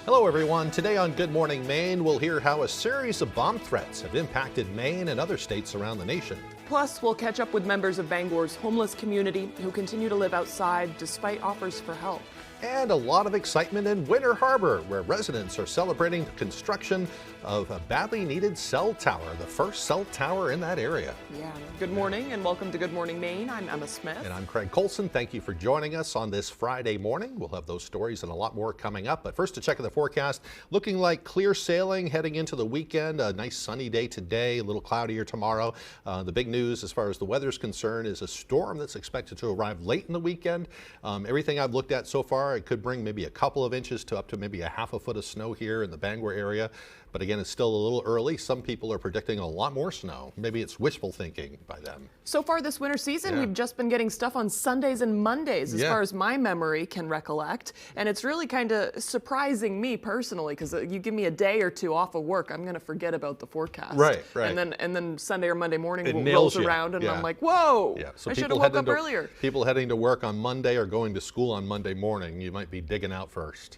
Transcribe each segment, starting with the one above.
Hello everyone. Today on Good Morning Maine, we'll hear how a series of bomb threats have impacted Maine and other states around the nation. Plus, we'll catch up with members of Bangor's homeless community who continue to live outside despite offers for help. And a lot of excitement in Winter Harbor, where residents are celebrating the construction of a badly needed cell tower, the first cell tower in that area. Yeah. Good morning and welcome to Good Morning Maine. I'm Emma Smith. And I'm Craig Colson. Thank you for joining us on this Friday morning. We'll have those stories and a lot more coming up. But first, to check the forecast, looking like clear sailing heading into the weekend. A nice sunny day today, a little cloudier tomorrow. The big news as far as the weather is concerned is a storm that's expected to arrive late in the weekend. Everything I've looked at so far, it could bring maybe a couple of inches to up to maybe a half a foot of snow here in the Bangor area. But again, it's still a little early. Some people are predicting a lot more snow. Maybe it's wishful thinking by them. So far this winter season, we've just been getting stuff on Sundays and Mondays as far as my memory can recollect. And it's really kind of surprising me personally, because you give me a day or two off of work, I'm going to forget about the forecast. Right. And then Sunday or Monday morning It rolls nails around and you. I'm like, whoa, So I should have woke up earlier. People heading to work on Monday or going to school on Monday morning, you might be digging out first.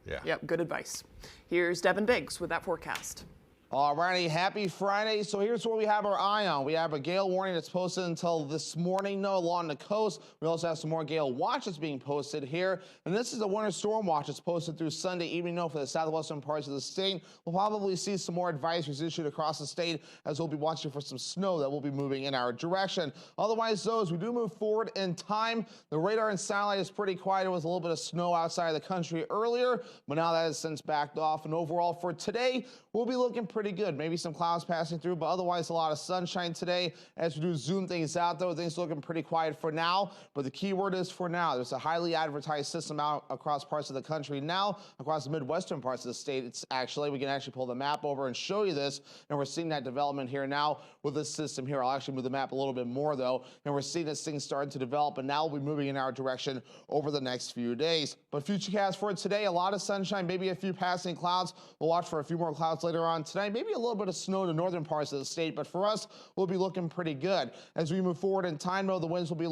Yep, good advice. Here's Devin Biggs with that forecast. Alrighty, happy Friday. So here's what we have our eye on. We have a gale warning that's posted until this morning, along the coast. We also have some more gale watches being posted here. And this is a winter storm watch that's posted through Sunday evening, for the southwestern parts of the state. We'll probably see some more advisories issued across the state as we'll be watching for some snow that will be moving in our direction. Otherwise, though, as we do move forward in time, the radar and satellite is pretty quiet. There was a little bit of snow outside of the country earlier, but now that has since backed off. And overall for today, we'll be looking pretty good. Maybe some clouds passing through, but otherwise a lot of sunshine today. As we do zoom things out, though, things looking pretty quiet for now. But the key word is for now. There's a highly advertised system out across parts of the country now, across the midwestern parts of the state. We can actually pull the map over and show you this, and we're seeing that development here now with this system here. I'll actually move the map a little bit more, though, and we're seeing this thing starting to develop, and now we'll be moving in our direction over the next few days. But futurecast for today, a lot of sunshine, maybe a few passing clouds. We'll watch for a few more clouds later on tonight, maybe a little bit of snow in the northern parts of the state, but for us, we'll be looking pretty good. As we move forward in time, though, the winds will be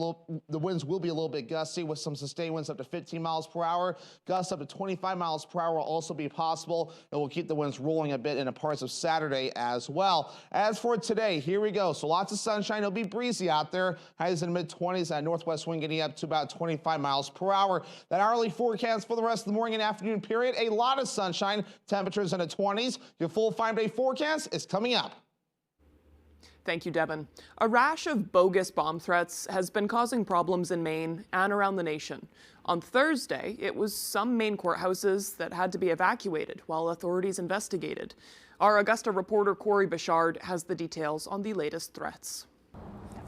a little bit gusty, with some sustained winds up to 15 miles per hour. Gusts up to 25 miles per hour will also be possible, and we'll keep the winds rolling a bit in the parts of Saturday as well. As for today, here we go. So lots of sunshine. It'll be breezy out there. Highs in the mid-20s. That northwest wind getting up to about 25 miles per hour. That hourly forecast for the rest of the morning and afternoon period, a lot of sunshine. Temperatures in the 20s. Your full 5-day forecast is coming up. Thank you, Devin. A rash of bogus bomb threats has been causing problems in Maine and around the nation. On Thursday, it was some Maine courthouses that had to be evacuated while authorities investigated. Our Augusta reporter Corey Bouchard has the details on the latest threats.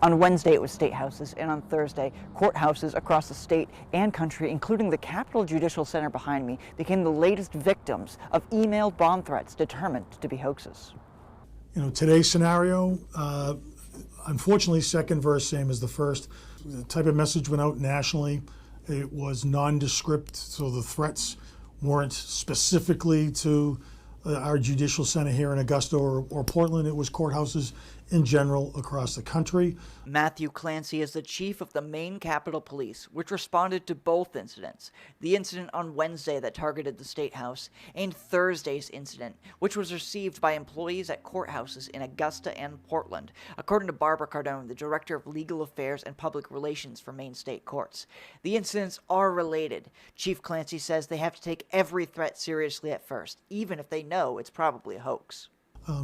On Wednesday, it was state houses, and on Thursday, courthouses across the state and country, including the Capitol Judicial Center behind me, became the latest victims of emailed bomb threats determined to be hoaxes. Today's scenario, unfortunately, second verse, same as the first. The type of message went out nationally. It was nondescript, so the threats weren't specifically to our judicial center here in Augusta or Portland. It was courthouses in general across the country. Matthew Clancy is the chief of the Maine Capitol Police, which responded to both incidents. The incident on Wednesday that targeted the State House, and Thursday's incident, which was received by employees at courthouses in Augusta and Portland, according to Barbara Cardone, the Director of Legal Affairs and Public Relations for Maine State Courts. The incidents are related. Chief Clancy says they have to take every threat seriously at first, even if they know it's probably a hoax.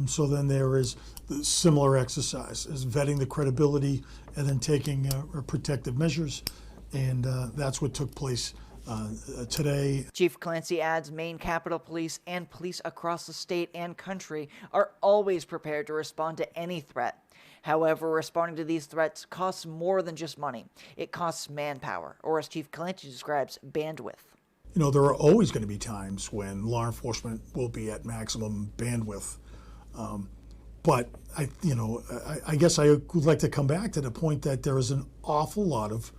So then there is the similar exercise as vetting the credibility and then taking protective measures, and that's what took place today. Chief Clancy adds Maine Capitol Police and police across the state and country are always prepared to respond to any threat. However, responding to these threats costs more than just money. It costs manpower, or as Chief Clancy describes, bandwidth. There are always going to be times when law enforcement will be at maximum bandwidth. But I guess I would like to come back to the point that there is an awful lot of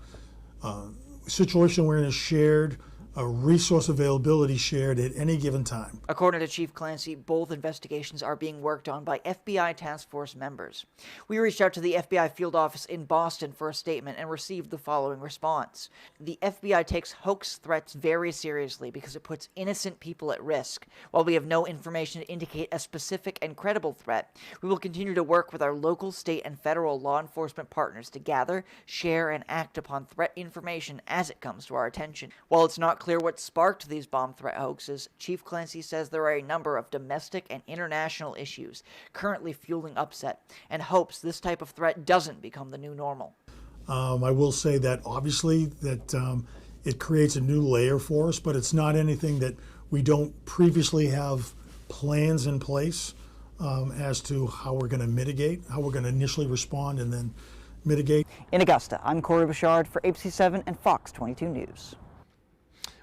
situation we're in a shared resource availability shared at any given time. According to Chief Clancy, both investigations are being worked on by FBI task force members. We reached out to the FBI field office in Boston for a statement and received the following response. The FBI takes hoax threats very seriously because it puts innocent people at risk. While we have no information to indicate a specific and credible threat, we will continue to work with our local, state, and federal law enforcement partners to gather, share, and act upon threat information as it comes to our attention. While it's not clear what sparked these bomb threat hoaxes, Chief Clancy says there are a number of domestic and international issues currently fueling upset and hopes this type of threat doesn't become the new normal. I will say that obviously that it creates a new layer for us, but it's not anything that we don't previously have plans in place as to how we're going to mitigate, how we're going to initially respond and then mitigate. In Augusta, I'm Corey Bouchard for ABC7 and Fox 22 News.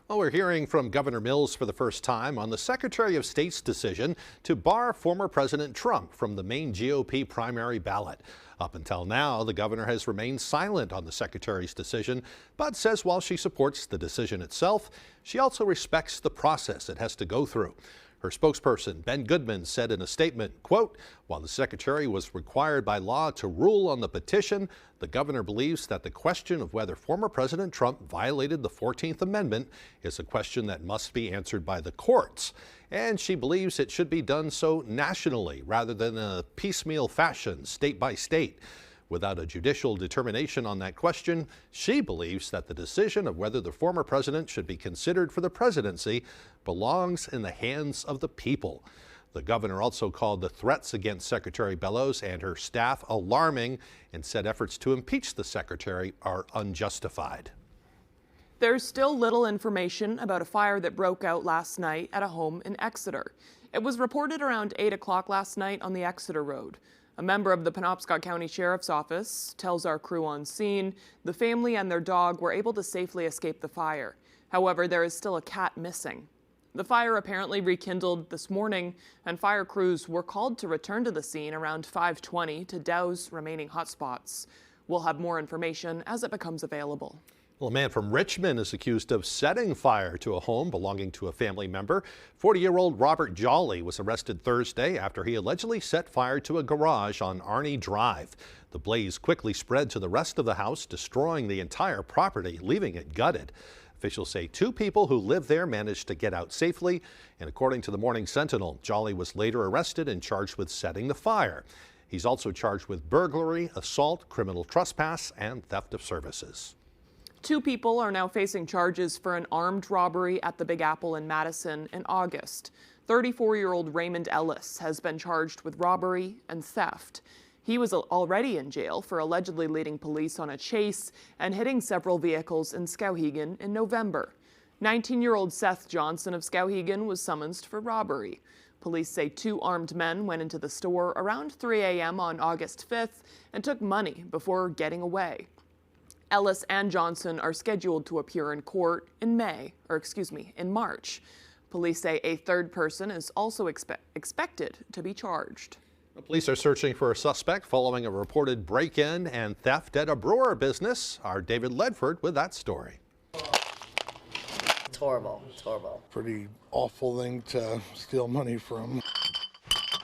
Well, we're hearing from Governor Mills for the first time on the Secretary of State's decision to bar former President Trump from the Maine GOP primary ballot. Up until now, the governor has remained silent on the secretary's decision, but says while she supports the decision itself, she also respects the process it has to go through. Her spokesperson, Ben Goodman, said in a statement, quote, while the secretary was required by law to rule on the petition, the governor believes that the question of whether former President Trump violated the 14th Amendment is a question that must be answered by the courts. And she believes it should be done so nationally rather than in a piecemeal fashion, state by state. Without a judicial determination on that question, she believes that the decision of whether the former president should be considered for the presidency belongs in the hands of the people. The governor also called the threats against Secretary Bellows and her staff alarming and said efforts to impeach the secretary are unjustified. There's still little information about a fire that broke out last night at a home in Exeter. It was reported around 8 o'clock last night on the Exeter Road. A member of the Penobscot County Sheriff's Office tells our crew on scene the family and their dog were able to safely escape the fire. However, there is still a cat missing. The fire apparently rekindled this morning, and fire crews were called to return to the scene around 5:20 to douse remaining hotspots. We'll have more information as it becomes available. Well, a man from Richmond is accused of setting fire to a home belonging to a family member. 40-year-old Robert Jolly was arrested Thursday after he allegedly set fire to a garage on Arnie Drive. The blaze quickly spread to the rest of the house, destroying the entire property, leaving it gutted. Officials say 2 people who lived there managed to get out safely, and according to the Morning Sentinel, Jolly was later arrested and charged with setting the fire. He's also charged with burglary, assault, criminal trespass, and theft of services. 2 people are now facing charges for an armed robbery at the Big Apple in Madison in August. 34-year-old Raymond Ellis has been charged with robbery and theft. He was already in jail for allegedly leading police on a chase and hitting several vehicles in Skowhegan in November. 19-year-old Seth Johnson of Skowhegan was summoned for robbery. Police say 2 armed men went into the store around 3 a.m. on August 5th and took money before getting away. Ellis and Johnson are scheduled to appear in court in March. Police say a 3rd person is also expected to be charged. Police are searching for a suspect following a reported break-in and theft at a brewer business. Our David Ledford with that story. It's horrible. It's horrible. Pretty awful thing to steal money from.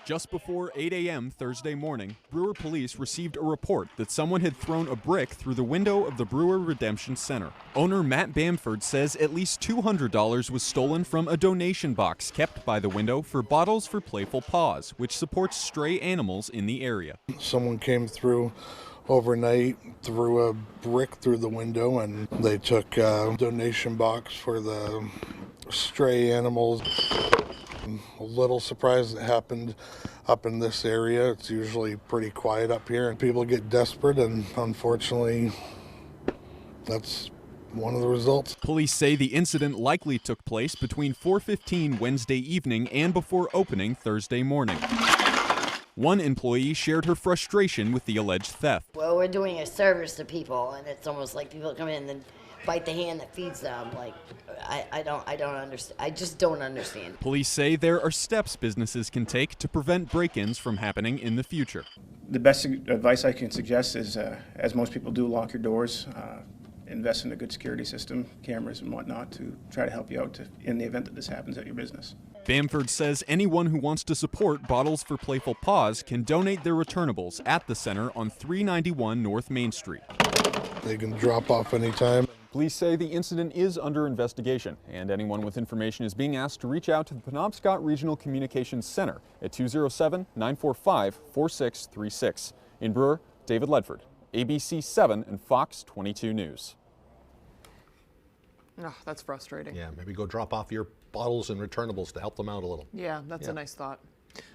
Just before 8 a.m. Thursday morning, Brewer police received a report that someone had thrown a brick through the window of the Brewer Redemption Center. Owner Matt Bamford says at least $200 was stolen from a donation box kept by the window for Bottles for Playful Paws, which supports stray animals in the area. Someone came through overnight, threw a brick through the window, and they took a donation box for the stray animals. I'm a little surprised it happened up in this area. It's usually pretty quiet up here, and people get desperate, and unfortunately, that's one of the results. Police say the incident likely took place between 4:15 Wednesday evening and before opening Thursday morning. One employee shared her frustration with the alleged theft. Well, we're doing a service to people, and it's almost like people come in and bite the hand that feeds them. Like, I don't understand. I just don't understand. Police say there are steps businesses can take to prevent break-ins from happening in the future. The best advice I can suggest is, as most people do, lock your doors. invest in a good security system, cameras and whatnot, to try to help you out in the event that this happens at your business. Bamford says anyone who wants to support Bottles for Playful Paws can donate their returnables at the center on 391 North Main Street. They can drop off anytime. Police say the incident is under investigation, and anyone with information is being asked to reach out to the Penobscot Regional Communications Center at 207-945-4636. In Brewer, David Ledford, ABC 7 and Fox 22 News. Oh, that's frustrating. Yeah, maybe go drop off your bottles and returnables to help them out a little. Yeah, that's a nice thought.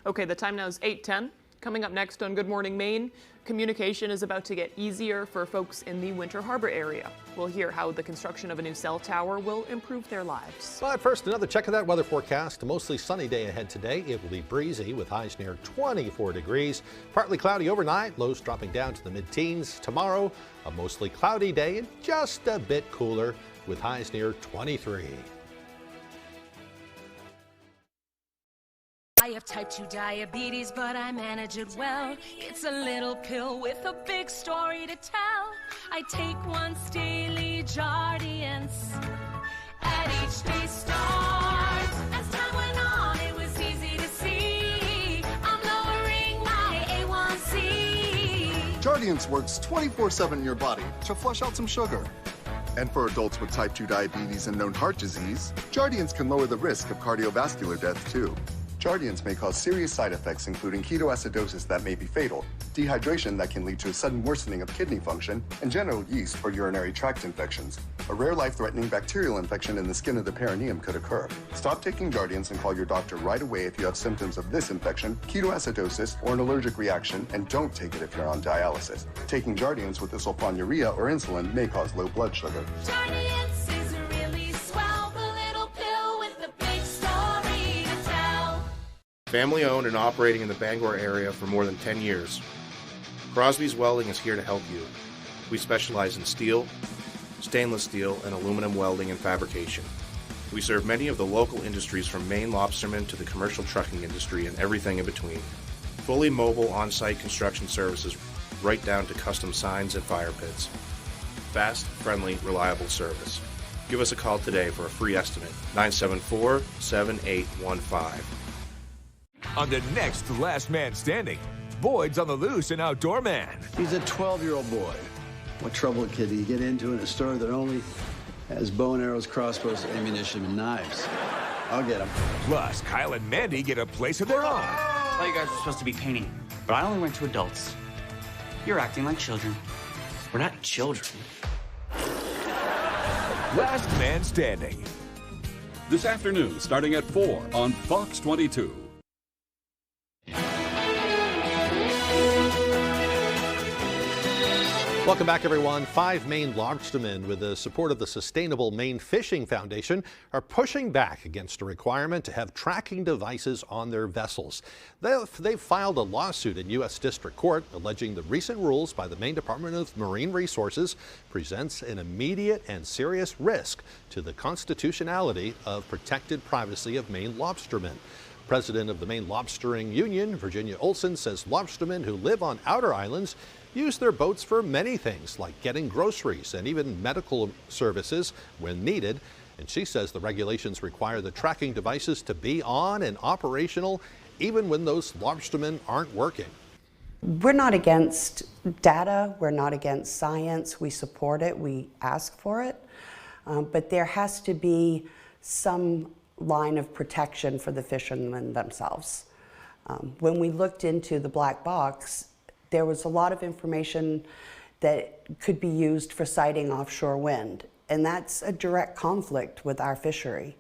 Okay, the time now is 8:10. Coming up next on Good Morning Maine, communication is about to get easier for folks in the Winter Harbor area. We'll hear how the construction of a new cell tower will improve their lives. But first, another check of that weather forecast. A mostly sunny day ahead today. It will be breezy with highs near 24 degrees. Partly cloudy overnight, lows dropping down to the mid-teens. Tomorrow, a mostly cloudy day and just a bit cooler with highs near 23. I have type 2 diabetes, but I manage it well. It's a little pill with a big story to tell. I take once daily Jardiance at each day start. As time went on, it was easy to see I'm lowering my A1C. Jardiance works 24/7 in your body to flush out some sugar. And for adults with type 2 diabetes and known heart disease, Jardiance can lower the risk of cardiovascular death too. Jardiance may cause serious side effects, including ketoacidosis that may be fatal, dehydration that can lead to a sudden worsening of kidney function, and genital yeast or urinary tract infections. A rare life-threatening bacterial infection in the skin of the perineum could occur. Stop taking Jardiance and call your doctor right away if you have symptoms of this infection, ketoacidosis, or an allergic reaction, and don't take it if you're on dialysis. Taking Jardiance with sulfonylurea or insulin may cause low blood sugar. Jardiance is really swell, the little pill with the big story to tell. Family owned and operating in the Bangor area for more than 10 years. Crosby's Welding is here to help you. We specialize in steel, stainless steel, and aluminum welding and fabrication. We serve many of the local industries from Maine lobstermen to the commercial trucking industry and everything in between. Fully mobile on-site construction services right down to custom signs and fire pits. Fast, friendly, reliable service. Give us a call today for a free estimate, 974-7815. On the next Last Man Standing, Boyd's on the loose and outdoor man. He's a 12-year-old boy. What trouble kid do you get into in a store that only has bow and arrows, crossbows, ammunition, and knives? I'll get him. Plus, Kyle and Mandy get a place of their own. I thought you guys were supposed to be painting, but I only went to adults. You're acting like children. We're not children. Last Man Standing. This afternoon, starting at 4 on Fox 22. Welcome back, everyone. 5 Maine lobstermen, with the support of the Sustainable Maine Fishing Foundation, are pushing back against a requirement to have tracking devices on their vessels. They've filed a lawsuit in U.S. District Court alleging the recent rules by the Maine Department of Marine Resources presents an immediate and serious risk to the constitutionality of protected privacy of Maine lobstermen. President of the Maine Lobstering Union, Virginia Olson, says lobstermen who live on outer islands use their boats for many things, like getting groceries and even medical services when needed. And she says the regulations require the tracking devices to be on and operational even when those lobstermen aren't working. We're not against data, we're not against science, we support it, we ask for it, but there has to be some line of protection for the fishermen themselves. When we looked into the black box, there was a lot of information that could be used for sighting offshore wind, and that's a direct conflict with our fishery.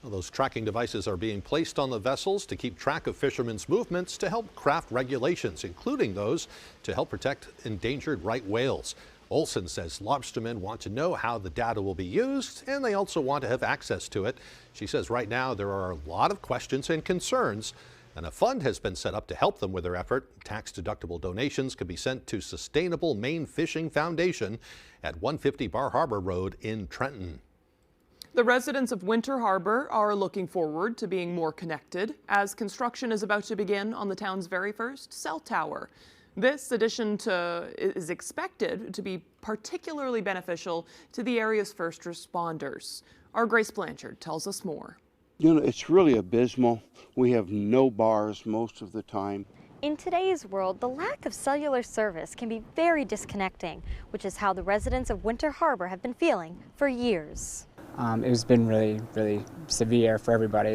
Well, those tracking devices are being placed on the vessels to keep track of fishermen's movements to help craft regulations, including those to help protect endangered right whales. Olson says lobstermen want to know how the data will be used, and they also want to have access to it. She says right now there are a lot of questions and concerns, and a fund has been set up to help them with their effort. Tax-deductible donations can be sent to Sustainable Maine Fishing Foundation at 150 Bar Harbor Road in Trenton. The residents of Winter Harbor are looking forward to being more connected as construction is about to begin on the town's very first cell tower. This addition is expected to be particularly beneficial to the area's first responders. Our Grace Blanchard tells us more. You know, it's really abysmal. We have no bars most of the time. In today's world, the lack of cellular service can be very disconnecting, which is how the residents of Winter Harbor have been feeling for years. It's been really severe for everybody.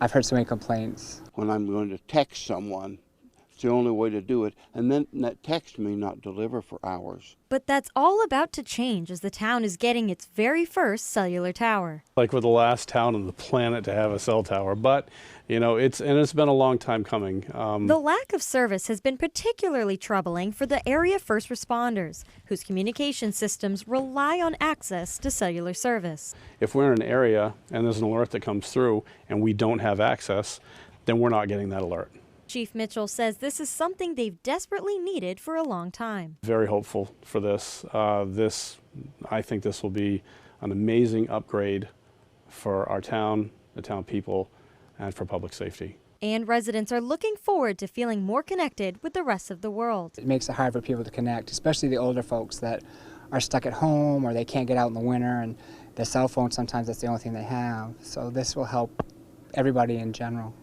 I've heard so many complaints. When I'm going to text someone, it's the only way to do it, and then that text may not deliver for hours. But that's all about to change as the town is getting its very first cellular tower. Like we're the last town on the planet to have a cell tower, but you know, it's been a long time coming. The lack of service has been particularly troubling for the area first responders, whose communication systems rely on access to cellular service. If we're in an area and there's an alert that comes through and we don't have access, then we're not getting that alert. Chief Mitchell says this is something they've desperately needed for a long time. Very hopeful for this. I think this will be an amazing upgrade for our town, the town people, and for public safety. And residents are looking forward to feeling more connected with the rest of the world. It makes it hard for people to connect, especially the older folks that are stuck at home or they can't get out in the winter, and their cell phone, sometimes that's the only thing they have. So this will help everybody in general.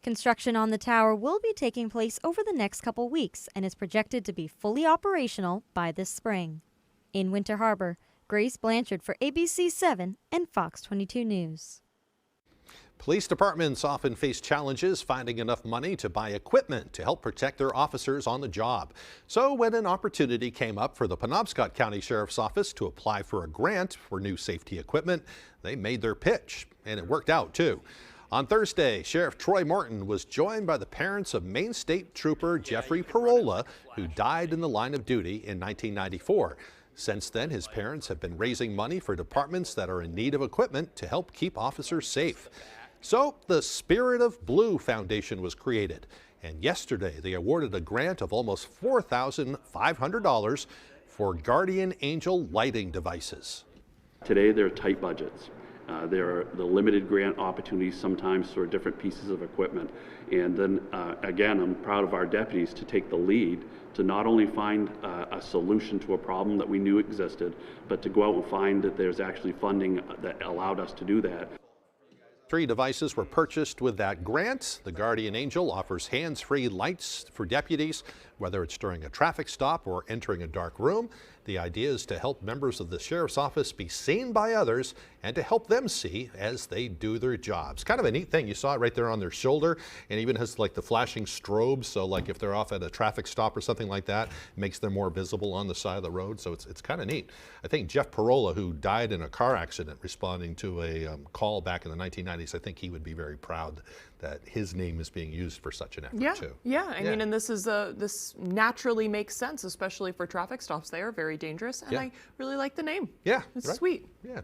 Construction on the tower will be taking place over the next couple weeks and is projected to be fully operational by this spring. In Winter Harbor, Grace Blanchard for ABC 7 and Fox 22 News. Police departments often face challenges finding enough money to buy equipment to help protect their officers on the job. So when an opportunity came up for the Penobscot County Sheriff's Office to apply for a grant for new safety equipment, they made their pitch, and it worked out too. On Thursday, Sheriff Troy Morton was joined by the parents of Maine State Trooper Jeffrey Parola, who died in the line of duty in 1994. Since then, his parents have been raising money for departments that are in need of equipment to help keep officers safe. So the Spirit of Blue Foundation was created, and yesterday they awarded a grant of almost $4,500 for Guardian Angel lighting devices. Today there are tight budgets. There are the limited grant opportunities sometimes for different pieces of equipment. And then again, I'm proud of our deputies to take the lead to not only find a solution to a problem that we knew existed, but to go out and find that there's actually funding that allowed us to do that. 3 devices were purchased with that grant. The Guardian Angel offers hands-free lights for deputies, whether it's during a traffic stop or entering a dark room. The idea is to help members of the Sheriff's Office be seen by others and to help them see as they do their jobs. Kind of a neat thing. You saw it right there on their shoulder, and even has like the flashing strobe. So like if they're off at a traffic stop or something like that, it makes them more visible on the side of the road. So it's kind of neat. I think Jeff Parola, who died in a car accident responding to a call back in the 1990s, I think he would be very proud that his name is being used for such an effort too. Yeah. I mean, and this naturally makes sense, especially for traffic stops. They are very dangerous, and I really like the name. Yeah, it's sweet. Yeah.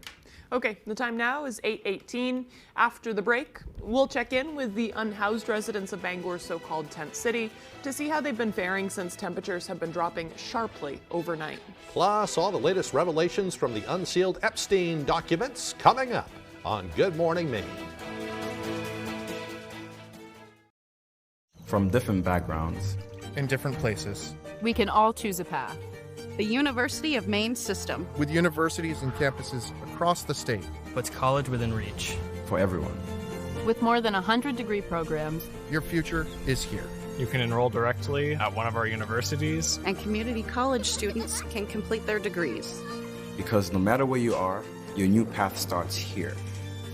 Okay, the time now is 8:18. After the break, we'll check in with the unhoused residents of Bangor's so-called tent city to see how they've been faring since temperatures have been dropping sharply overnight. Plus, all the latest revelations from the unsealed Epstein documents coming up on Good Morning Maine. From different backgrounds, in different places, we can all choose a path. The University of Maine system, with universities and campuses across the state, puts college within reach for everyone. With more than 100 degree programs, your future is here. You can enroll directly at one of our universities, and community college students can complete their degrees. Because no matter where you are, your new path starts here.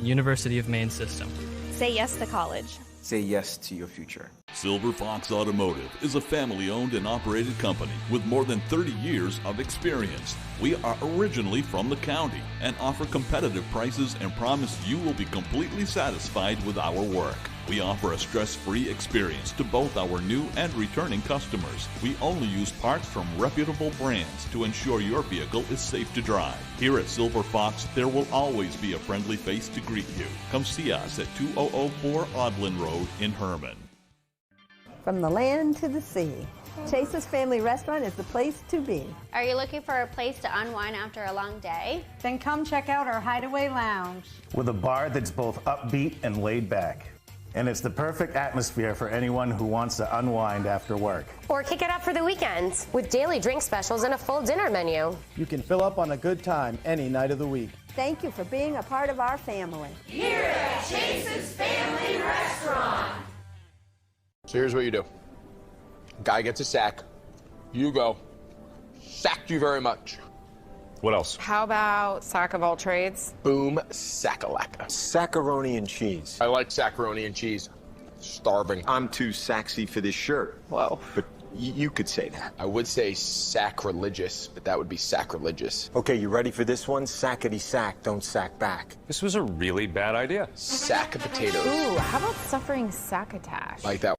University of Maine system. Say yes to college. Say yes to your future. Silver Fox Automotive is a family-owned and operated company with more than 30 years of experience. We are originally from the county and offer competitive prices and promise you will be completely satisfied with our work. We offer a stress-free experience to both our new and returning customers. We only use parts from reputable brands to ensure your vehicle is safe to drive. Here at Silver Fox, there will always be a friendly face to greet you. Come see us at 2004 Audlin Road in Herman. From the land to the sea, Chase's Family Restaurant is the place to be. Are you looking for a place to unwind after a long day? Then come check out our Hideaway Lounge. With a bar that's both upbeat and laid back. And it's the perfect atmosphere for anyone who wants to unwind after work. Or kick it up for the weekend with daily drink specials and a full dinner menu. You can fill up on a good time any night of the week. Thank you for being a part of our family. Here at Chase's Family Restaurant. So here's what you do. Guy gets a sack. You go. Sacked you very much. What else? How about sack of all trades? Boom, sackalacka. Saccaroni and cheese. I like saccaroni and cheese. Starving. I'm too sexy for this shirt. Whoa. But you could say that. I would say sacrilegious, but that would be sacrilegious. Okay, you ready for this one? Sackety sack, don't sack back. This was a really bad idea. Sack of potatoes. Ooh, how about suffering saccotash? Like that.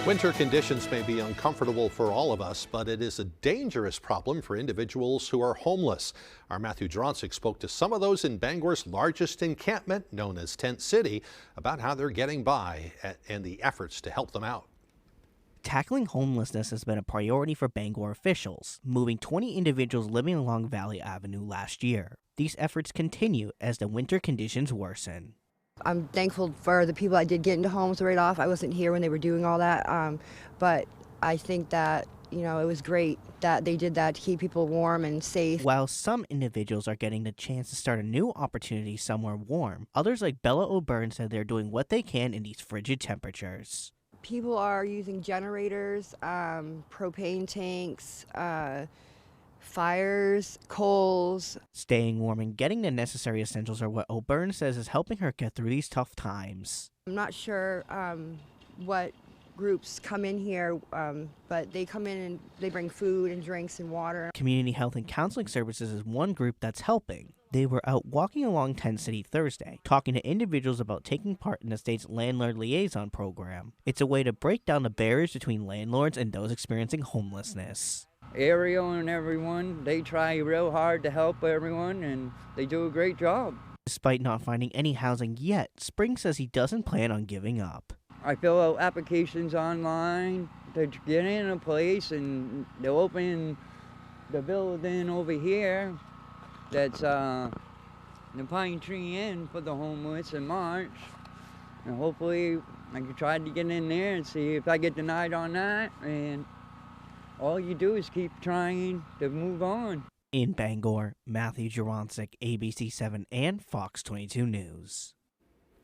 Winter conditions may be uncomfortable for all of us, but it is a dangerous problem for individuals who are homeless. Our Matthew Juronsik spoke to some of those in Bangor's largest encampment, known as Tent City, about how they're getting by and the efforts to help them out. Tackling homelessness has been a priority for Bangor officials, moving 20 individuals living along Valley Avenue last year. These efforts continue as the winter conditions worsen. I'm thankful for the people I did get into homes right off. I wasn't here when they were doing all that, but I think that, you know, it was great that they did that to keep people warm and safe. While some individuals are getting the chance to start a new opportunity somewhere warm, others like Bella O'Byrne said they're doing what they can in these frigid temperatures. People are using generators, propane tanks, fires, coals. Staying warm and getting the necessary essentials are what O'Byrne says is helping her get through these tough times. I'm not sure what groups come in here, but they come in and they bring food and drinks and water. Community Health and Counseling Services is one group that's helping. They were out walking along Tent City Thursday, talking to individuals about taking part in the state's Landlord Liaison program. It's a way to break down the barriers between landlords and those experiencing homelessness. Ariel and everyone, they try real hard to help everyone, and they do a great job. Despite not finding any housing yet, Spring says he doesn't plan on giving up. I fill out applications online to get in a place, and they'll open the building over here that's the Pine Tree Inn for the homeless in March. And hopefully I can try to get in there and see if I get denied on that, and all you do is keep trying to move on. In Bangor, Matthew Juronsik, ABC 7 and Fox 22 News.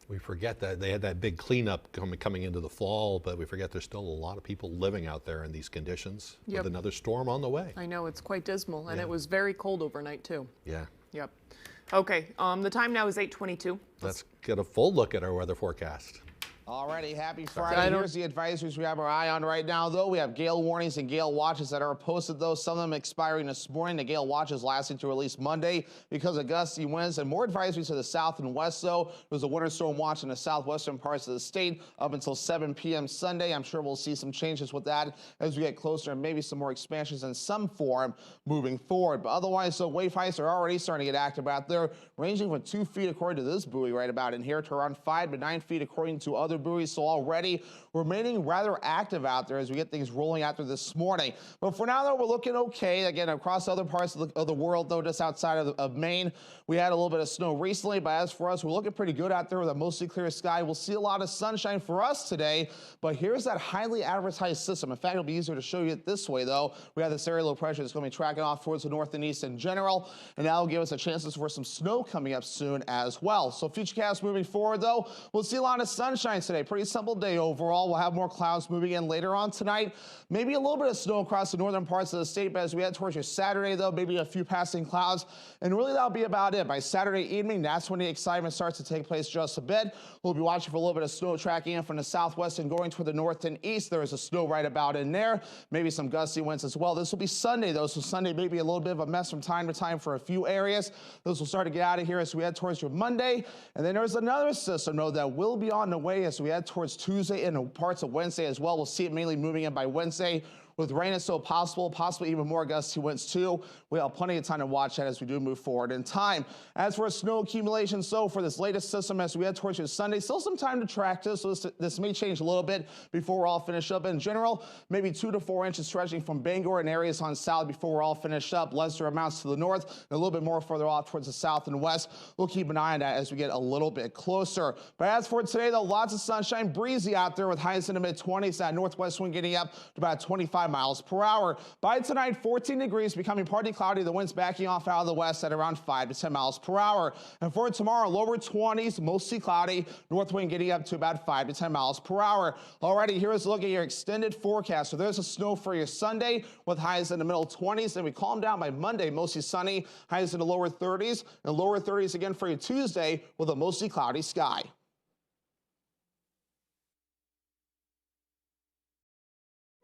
We forget that they had that big cleanup coming into the fall, but we forget there's still a lot of people living out there in these conditions with another storm on the way. I know, it's quite dismal, and it was very cold overnight too. Yeah. Yep. Okay, the time now is 8:22. Let's get a full look at our weather forecast. Alrighty, happy Friday. Here's the advisories we have our eye on right now, though. We have gale warnings and gale watches that are posted, though. Some of them expiring this morning. The gale watches lasting to at least Monday because of gusty winds, and more advisories to the south and west, though. There's a winter storm watch in the southwestern parts of the state up until 7 p.m. Sunday. I'm sure we'll see some changes with that as we get closer, and maybe some more expansions in some form moving forward. But otherwise, so wave heights are already starting to get active out there, ranging from 2 feet according to this buoy right about in here to around 5 to 9 feet according to other buoys. So already remaining rather active out there as we get things rolling out there this morning. But for now, though, we're looking okay. Again, across other parts of the world, though, just outside of Maine, we had a little bit of snow recently. But as for us, we're looking pretty good out there with a mostly clear sky. We'll see a lot of sunshine for us today. But here's that highly advertised system. In fact, it'll be easier to show you it this way, though. We have this area low pressure that's going to be tracking off towards the north and east in general. And that'll give us a chances for some snow coming up soon as well. So futurecast moving forward, though, we'll see a lot of sunshine today. Pretty simple day overall. We'll have more clouds moving in later on tonight. Maybe a little bit of snow across the northern parts of the state, but as we head towards your Saturday, though, maybe a few passing clouds, and really that'll be about it. By Saturday evening, that's when the excitement starts to take place just a bit. We'll be watching for a little bit of snow tracking in from the southwest and going toward the north and east. There is a snow right about in there. Maybe some gusty winds as well. This will be Sunday, though, so Sunday may be a little bit of a mess from time to time for a few areas. Those will start to get out of here as we head towards your Monday. And then there's another system, though, that will be on the way as we head towards Tuesday and parts of Wednesday as well. We'll see it mainly moving in by Wednesday. with rain is still possible, possibly even more gusty winds too. We have plenty of time to watch that as we do move forward in time. As for snow accumulation, so for this latest system as we head towards your Sunday, still some time to track this, so this may change a little bit before we're all finished up. In general, maybe 2 to 4 inches stretching from Bangor and areas on south before we're all finished up. Lesser amounts to the north and a little bit more further off towards the south and west. We'll keep an eye on that as we get a little bit closer. But as for today, though, lots of sunshine, breezy out there with highs in the mid-20s. That northwest wind getting up to about 25 miles per hour. By tonight, 14 degrees, becoming partly cloudy. The wind's backing off out of the west at around 5 to 10 miles per hour. And for tomorrow, lower 20s, mostly cloudy. North wind getting up to about 5 to 10 miles per hour. Alrighty, here's a look at your extended forecast. So there's a snow for your Sunday with highs in the middle 20s. Then we calm down by Monday, mostly sunny, highs in the lower 30s, and lower 30s again for your Tuesday with a mostly cloudy sky.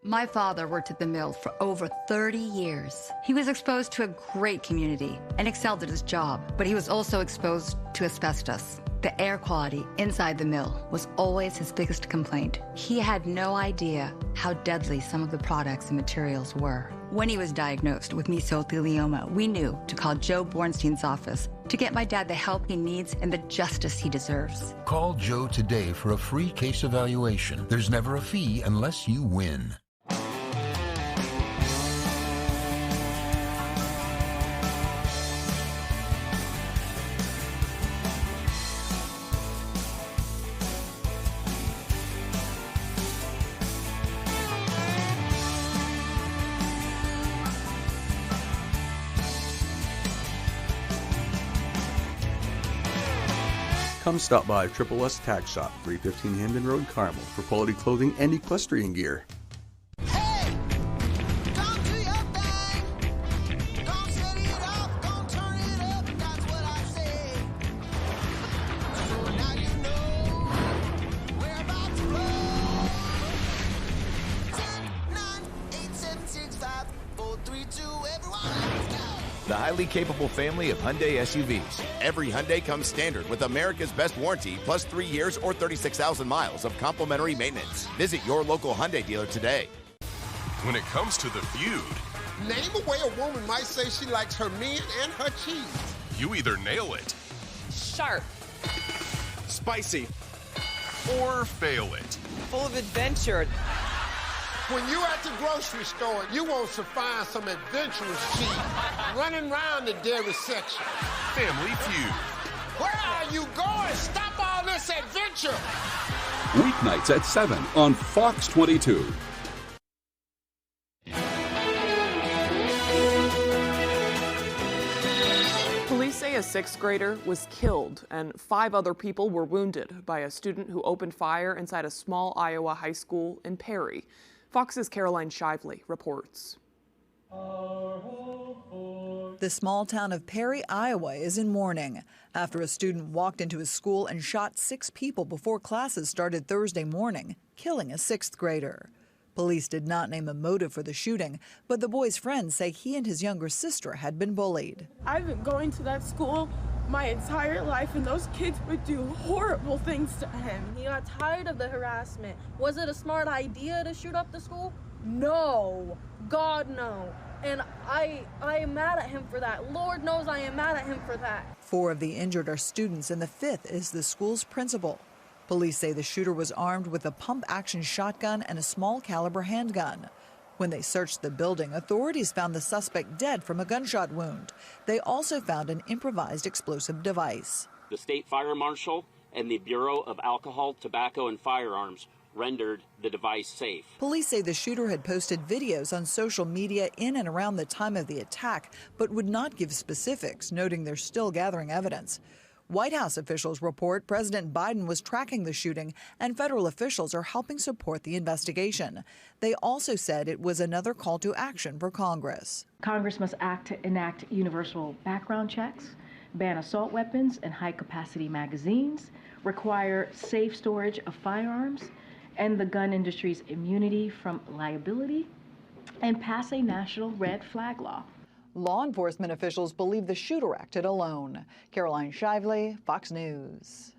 My father worked at the mill for over 30 years. He was exposed to a great community and excelled at his job, but he was also exposed to asbestos. The air quality inside the mill was always his biggest complaint. He had no idea how deadly some of the products and materials were. When he was diagnosed with mesothelioma, we knew to call Joe Bornstein's office to get my dad the help he needs and the justice he deserves. Call Joe today for a free case evaluation. There's never a fee unless you win. Come stop by Triple S Tag Shop, 315 Hamden Road, Carmel, for quality clothing and equestrian gear. The highly capable family of Hyundai SUVs. Every Hyundai comes standard with America's best warranty, plus 3 years or 36,000 miles of complimentary maintenance. Visit your local Hyundai dealer today. When it comes to the feud, name a way a woman might say she likes her men and her cheese. You either nail it, sharp, spicy, or fail it. full of adventure. When you're at the grocery store, you want to find some adventurous cheese running around the dairy section. Family Feud. Where are you going? Stop all this adventure. Weeknights at 7 on Fox 22. Police say a sixth grader was killed and 5 other people were wounded by a student who opened fire inside a small Iowa high school in Perry. Fox's Caroline Shively reports. The small town of Perry, Iowa is in mourning after a student walked into his school and shot 6 people before classes started Thursday morning, killing a 6th grader. Police did not name a motive for the shooting, but the boy's friends say he and his younger sister had been bullied. I've been going to that school my entire life, and those kids would do horrible things to him. He got tired of the harassment. Was it a smart idea to shoot up the school? No. God, no. And I am mad at him for that. Lord knows I am mad at him for that. 4 of the injured are students, and the 5th is the school's principal. Police say the shooter was armed with a pump-action shotgun and a small-caliber handgun. When they searched the building, authorities found the suspect dead from a gunshot wound. They also found an improvised explosive device. The state fire marshal and the Bureau of Alcohol, Tobacco, and Firearms rendered the device safe. Police say the shooter had posted videos on social media in and around the time of the attack, but would not give specifics, noting they're still gathering evidence. White House officials report President Biden was tracking the shooting and federal officials are helping support the investigation. They also said it was another call to action for Congress. Congress must act to enact universal background checks, ban assault weapons and high-capacity magazines, require safe storage of firearms, end the gun industry's immunity from liability, and pass a national red flag law. Law enforcement officials believe the shooter acted alone. Caroline Shively, Fox News.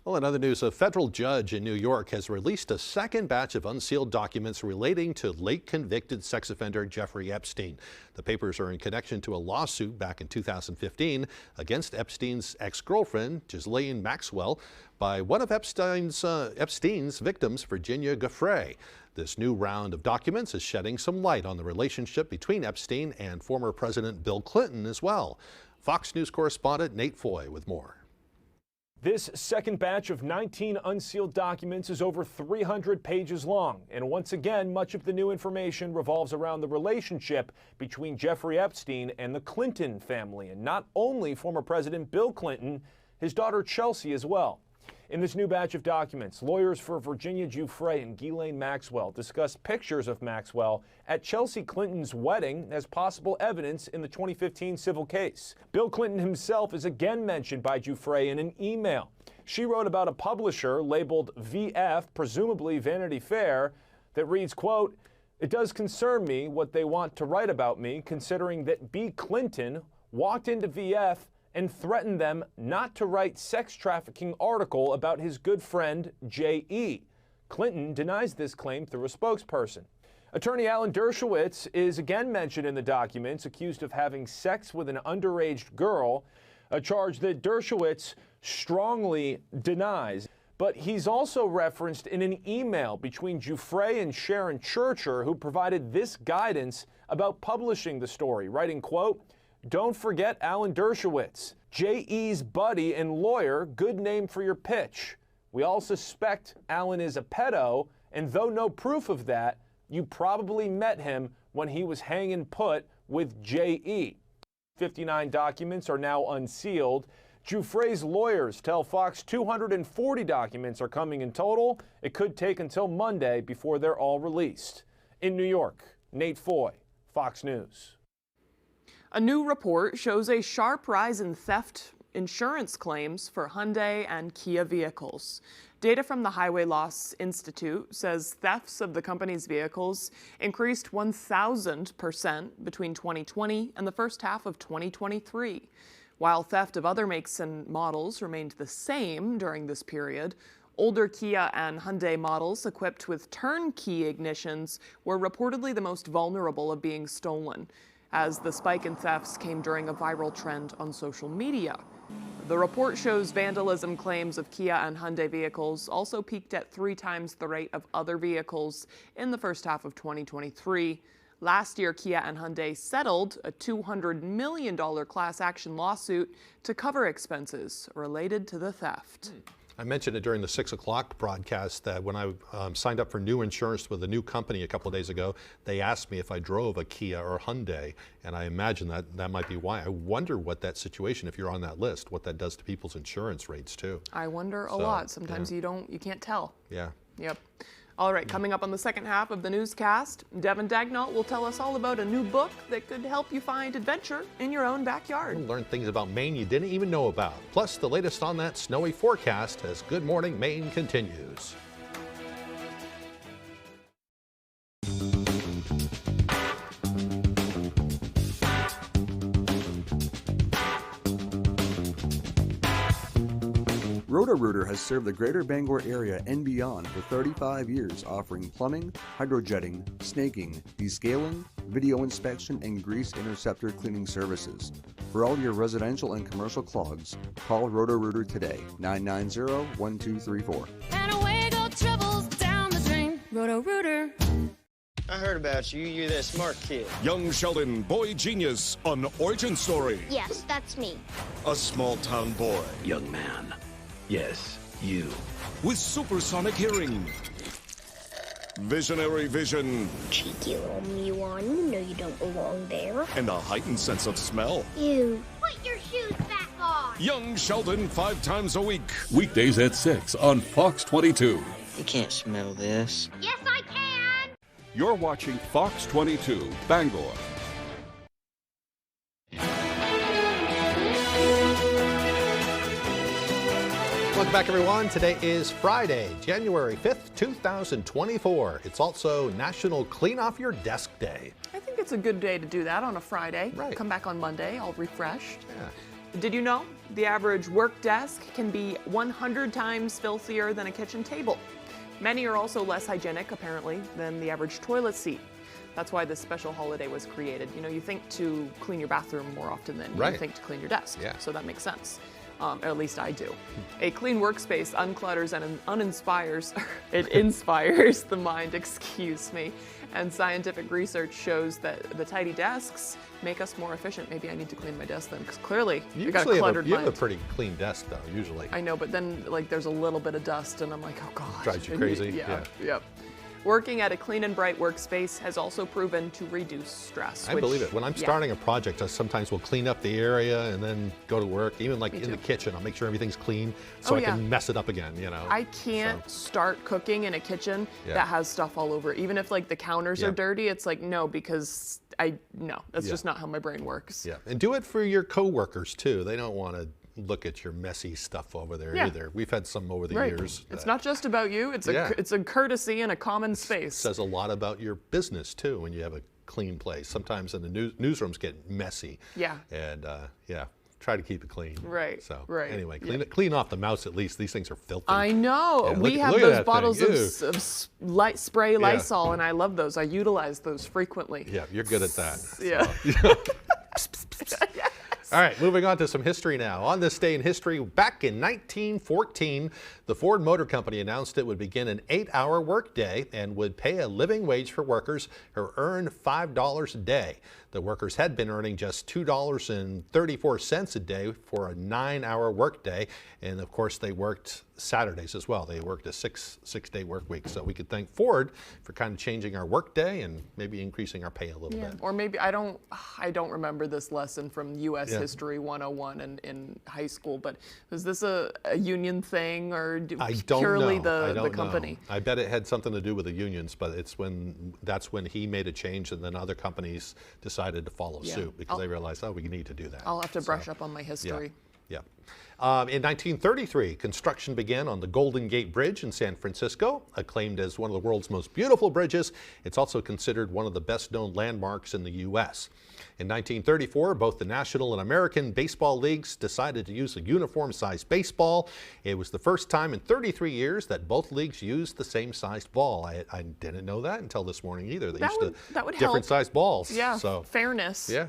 Well, in other news, a federal judge in New York has released a second batch of unsealed documents relating to late convicted sex offender Jeffrey Epstein. The papers are in connection to a lawsuit back in 2015 against Epstein's ex-girlfriend, Ghislaine Maxwell, by one of Epstein's victims, Virginia Giuffre. This new round of documents is shedding some light on the relationship between Epstein and former President Bill Clinton as well. Fox News correspondent Nate Foy with more. This second batch of 19 unsealed documents is over 300 pages long, and once again, much of the new information revolves around the relationship between Jeffrey Epstein and the Clinton family, and not only former President Bill Clinton, his daughter Chelsea as well. In this new batch of documents, lawyers for Virginia Giuffre and Ghislaine Maxwell discuss pictures of Maxwell at Chelsea Clinton's wedding as possible evidence in the 2015 civil case. Bill Clinton himself is again mentioned by Giuffre in an email. She wrote about a publisher labeled VF, presumably Vanity Fair, that reads, quote, "It does concern me what they want to write about me, considering that B. Clinton walked into VF and threatened them not to write sex trafficking article about his good friend J.E. Clinton denies this claim through a spokesperson. Attorney Alan Dershowitz is again mentioned in the documents, accused of having sex with an underage girl, a charge that Dershowitz strongly denies. But he's also referenced in an email between Giuffre and Sharon Churcher, who provided this guidance about publishing the story, writing, quote, "Don't forget Alan Dershowitz, J.E.'s buddy and lawyer, good name for your pitch. We all suspect Alan is a pedo, and though no proof of that, you probably met him when he was hanging put with J.E." 59 documents are now unsealed. Giuffre's lawyers tell Fox 240 documents are coming in total. It could take until Monday before they're all released. In New York, Nate Foy, Fox News. A new report shows a sharp rise in theft insurance claims for Hyundai and Kia vehicles. Data from the Highway Loss Institute says thefts of the company's vehicles increased 1,000% between 2020 and the first half of 2023. While theft of other makes and models remained the same during this period, older Kia and Hyundai models equipped with turnkey ignitions were reportedly the most vulnerable of being stolen, as the spike in thefts came during a viral trend on social media. The report shows vandalism claims of Kia and Hyundai vehicles also peaked at 3 times the rate of other vehicles in the first half of 2023. Last year, Kia and Hyundai settled a $200 million class action lawsuit to cover expenses related to the theft. I mentioned it during the 6 o'clock broadcast that when I signed up for new insurance with a new company a couple of days ago, they asked me if I drove a Kia or Hyundai, and I imagine that might be why. I wonder what that situation, if you're on that list, what that does to people's insurance rates too. I wonder a lot. Sometimes you can't tell. Yeah. Yep. All right, coming up on the second half of the newscast, Devin Dagnall will tell us all about a new book that could help you find adventure in your own backyard. You'll learn things about Maine you didn't even know about. Plus, the latest on that snowy forecast as Good Morning Maine continues. Roto-Rooter has served the greater Bangor area and beyond for 35 years, offering plumbing, hydrojetting, snaking, descaling, video inspection, and grease interceptor cleaning services. For all your residential and commercial clogs, call Roto-Rooter today, 990-1234. And away go troubles down the drain. Roto-Rooter. I heard about you. You're that smart kid. Young Sheldon, boy genius on Origin Story. Yes, that's me. A small town boy. Young man. Yes, you. With supersonic hearing. Visionary vision. Cheeky little Miwan, you know you don't belong there. And a heightened sense of smell. Ew. Put your shoes back on. Young Sheldon 5 times a week. Weekdays at 6 on Fox 22. You can't smell this. Yes, I can. You're watching Fox 22, Bangor. Welcome back, everyone. Today is Friday, January 5th, 2024. It's also National Clean Off Your Desk Day. I think it's a good day to do that on a Friday. Right. Come back on Monday, all refreshed. Yeah. Did you know the average work desk can be 100 times filthier than a kitchen table? Many are also less hygienic, apparently, than the average toilet seat. That's why this special holiday was created. You know, you think to clean your bathroom more often than you think to clean your desk. Yeah. So that makes sense. Or at least I do. A clean workspace unclutters and it inspires the mind, excuse me. And scientific research shows that the tidy desks make us more efficient. Maybe I need to clean my desk then, because clearly I got a cluttered mind. You have a pretty clean desk, though, usually. I know, but then like there's a little bit of dust, and I'm like, oh god. Drives you crazy. Yeah. Yep. Working at a clean and bright workspace has also proven to reduce stress. I believe it. When I'm starting a project, I sometimes will clean up the area and then go to work. Even like in the kitchen, I'll make sure everything's clean so I can mess it up again, you know. I can't start cooking in a kitchen that has stuff all over. Even if like the counters are dirty, it's like, no, because that's just not how my brain works. Yeah, and do it for your coworkers too. They don't want to look at your messy stuff over there either. We've had some over the years. It's not just about you. It's a courtesy and a common space. It says a lot about your business too when you have a clean place. Sometimes in the newsrooms get messy. Yeah. And try to keep it clean. Right. So anyway, clean off the mouse at least. These things are filthy. I know. Yeah, we have those bottles of spray Lysol, and I love those. I utilize those frequently. Yeah, you're good at that. Yeah. All right, moving on to some history now. On this day in history, back in 1914, the Ford Motor Company announced it would begin an 8-hour workday and would pay a living wage for workers who earned $5 a day. The workers had been earning just $2.34 a day for a 9-hour workday, and of course they worked Saturdays as well. They worked a six-day work week. So we could thank Ford for kind of changing our workday and maybe increasing our pay a little bit. Or maybe I don't remember this lesson from U.S. History 101 in high school, but was this a union thing or purely the company? I bet it had something to do with the unions, but that's when he made a change, and then other companies decided to follow suit because they realized, we need to do that. I'll have to brush up on my history. Yeah. In 1933, construction began on the Golden Gate Bridge in San Francisco. Acclaimed as one of the world's most beautiful bridges, it's also considered one of the best-known landmarks in the U.S. In 1934, both the National and American Baseball Leagues decided to use a uniform-sized baseball. It was the first time in 33 years that both leagues used the same sized ball. I didn't know that until this morning either. They used different sized balls. Yeah, fairness. Yeah.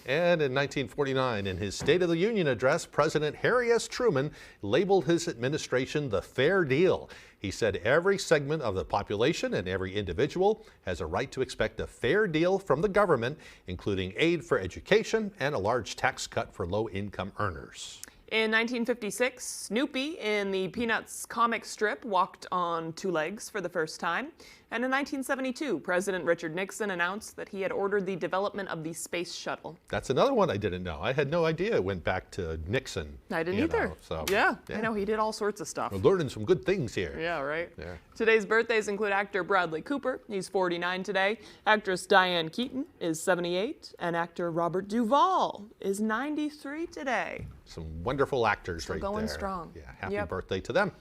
And in 1949, in his State of the Union address, President Harry S. Truman labeled his administration the Fair Deal. He said every segment of the population and every individual has a right to expect a fair deal from the government, including aid for education and a large tax cut for low-income earners. In 1956, Snoopy in the Peanuts comic strip walked on two legs for the first time. And in 1972, President Richard Nixon announced that he had ordered the development of the space shuttle. That's another one I didn't know. I had no idea it went back to Nixon. I didn't either. Yeah, I know, he did all sorts of stuff. We're learning some good things here. Yeah, right? Yeah. Today's birthdays include actor Bradley Cooper. He's 49 today. Actress Diane Keaton is 78. And actor Robert Duvall is 93 today. Some wonderful actors Still right going there. strong. Yeah, happy birthday to them.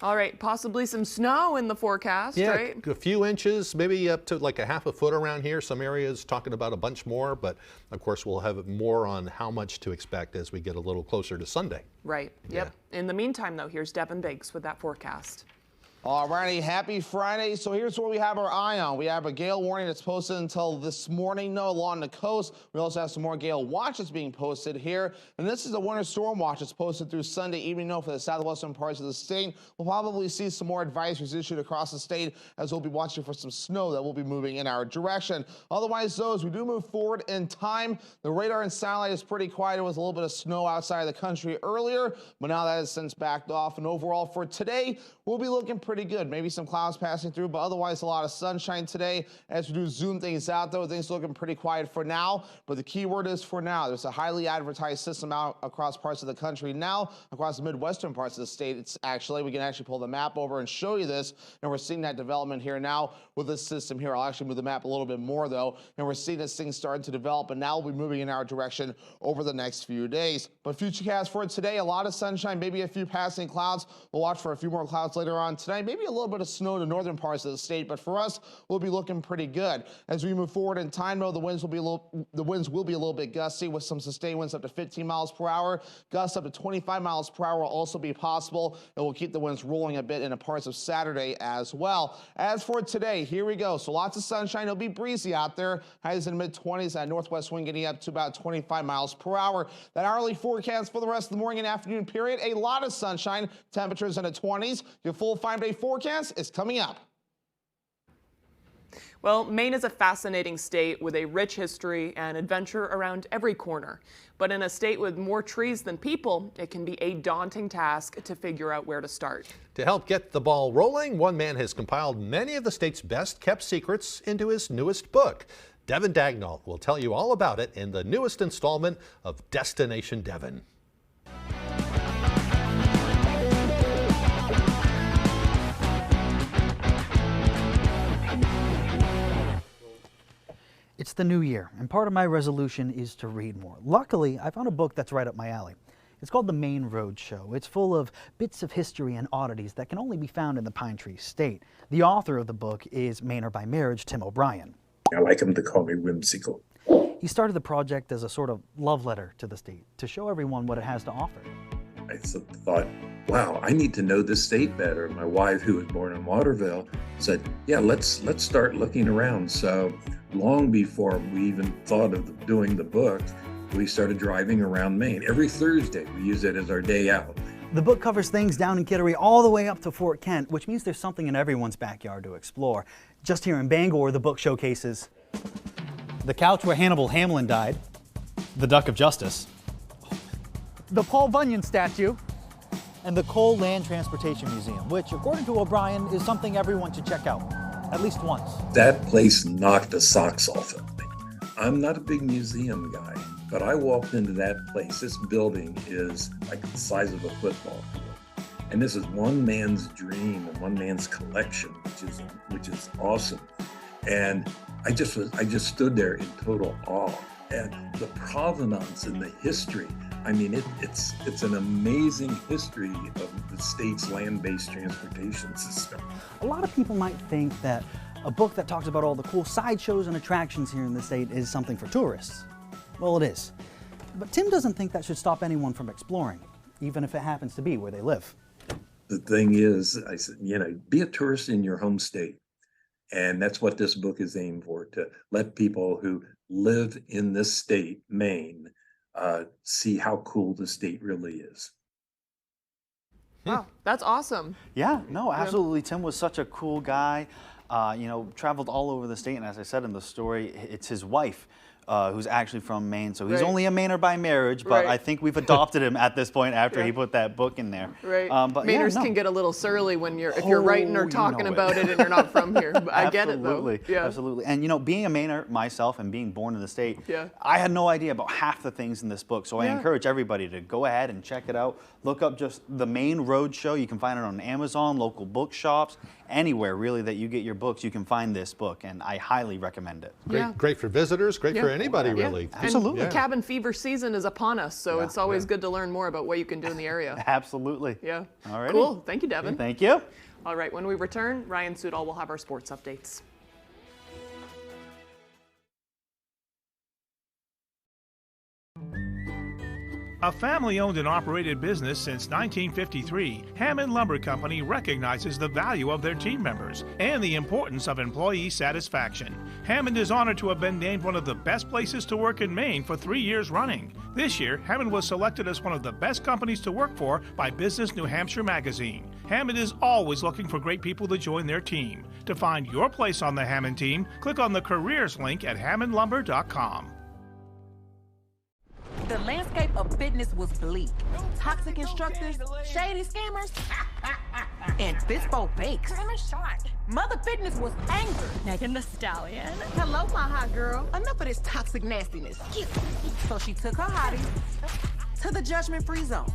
All right, possibly some snow in the forecast, right? Yeah, a few inches, maybe up to like a half a foot around here. Some areas talking about a bunch more, but of course we'll have more on how much to expect as we get a little closer to Sunday. Right, yep. In the meantime, though, here's Devin Biggs with that forecast. Alrighty, happy Friday. So here's what we have our eye on. We have a gale warning that's posted until this morning, along the coast. We also have some more gale watches being posted here. And this is a winter storm watch that's posted through Sunday evening, for the southwestern parts of the state. We'll probably see some more advisories issued across the state as we'll be watching for some snow that will be moving in our direction. Otherwise, though, as we do move forward in time, the radar and satellite is pretty quiet. There was a little bit of snow outside of the country earlier, but now that has since backed off. And overall for today, we'll be looking pretty good. Maybe some clouds passing through, but otherwise a lot of sunshine today. As we do zoom things out, though, things looking pretty quiet for now. But the key word is for now. There's a highly advertised system out across parts of the country now, across the midwestern parts of the state. We can actually pull the map over and show you this, and we're seeing that development here now with this system here. I'll actually move the map a little bit more, though, and we're seeing this thing starting to develop, and now we'll be moving in our direction over the next few days. But futurecast for today, a lot of sunshine, maybe a few passing clouds. We'll watch for a few more clouds later later on tonight. Maybe a little bit of snow in the northern parts of the state, but for us, we'll be looking pretty good. As we move forward in time, though, the winds will be a little bit gusty with some sustained winds up to 15 miles per hour. Gusts up to 25 miles per hour will also be possible. It will keep the winds rolling a bit in the parts of Saturday as well. As for today, here we go. So lots of sunshine. It'll be breezy out there. Highs in the mid-20s. That northwest wind getting up to about 25 miles per hour. That hourly forecast for the rest of the morning and afternoon period, a lot of sunshine. Temperatures in the 20s. Your full 5-day forecast is coming up. Well, Maine is a fascinating state with a rich history and adventure around every corner. But in a state with more trees than people, it can be a daunting task to figure out where to start. To help get the ball rolling, one man has compiled many of the state's best-kept secrets into his newest book. Devin Dagnall will tell you all about it in the newest installment of Destination Devin. It's the new year, and part of my resolution is to read more. Luckily, I found a book that's right up my alley. It's called The Maine Road Show. It's full of bits of history and oddities that can only be found in the Pine Tree State. The author of the book is Mainer by marriage, Tim O'Brien. I like him to call me whimsical. He started the project as a sort of love letter to the state, to show everyone what it has to offer. I thought, wow, I need to know this state better. My wife, who was born in Waterville, said, yeah, let's start looking around. So long before we even thought of doing the book, we started driving around Maine. Every Thursday, we use it as our day out. The book covers things down in Kittery all the way up to Fort Kent, which means there's something in everyone's backyard to explore. Just here in Bangor, the book showcases the couch where Hannibal Hamlin died, the Duck of Justice, the Paul Bunyan statue, and the Coal Land Transportation Museum, which, according to O'Brien, is something everyone should check out, at least once. That place knocked the socks off of me. I'm not a big museum guy, but I walked into that place. This building is like the size of a football field. And this is one man's dream and one man's collection, which is awesome. And I just stood there in total awe. And the provenance and the history, I mean, it's an amazing history of the state's land-based transportation system. A lot of people might think that a book that talks about all the cool sideshows and attractions here in the state is something for tourists. Well, it is. But Tim doesn't think that should stop anyone from exploring, even if it happens to be where they live. The thing is, I said, be a tourist in your home state. And that's what this book is aimed for, to let people who live in this state, Maine, see how cool the state really is. Wow, that's awesome. Yeah, no, absolutely. Tim was such a cool guy. Traveled all over the state, and as I said in the story, it's his wife who's actually from Maine, so he's only a Mainer by marriage, but I think we've adopted him at this point after he put that book in there. Right. But Mainers can get a little surly when if you're writing or talking about it and you're not from here. But I get it though. Yeah. Absolutely. And being a Mainer myself and being born in the state, I had no idea about half the things in this book, so I encourage everybody to go ahead and check it out. Look up just The Maine Road Show. You can find it on Amazon, local bookshops, anywhere really that you get your books, you can find this book, and I highly recommend it. Great for visitors, great for anybody really. Absolutely. And cabin fever season is upon us, so it's always good to learn more about what you can do in the area. Absolutely. Yeah. All right. Cool. Thank you, Devin. Thank you. All right, when we return, Ryan Sudol will have our sports updates. A family-owned and operated business since 1953, Hammond Lumber Company recognizes the value of their team members and the importance of employee satisfaction. Hammond is honored to have been named one of the best places to work in Maine for 3 years running. This year, Hammond was selected as one of the best companies to work for by Business New Hampshire magazine. Hammond is always looking for great people to join their team. To find your place on the Hammond team, click on the careers link at hammondlumber.com. The landscape of fitness was bleak. Toxic instructors, shady scammers, and Bispo bakes. Mother Fitness was angry. Megan the Stallion. Hello, my hot girl. Enough of this toxic nastiness. So she took her hotties to the judgment-free zone.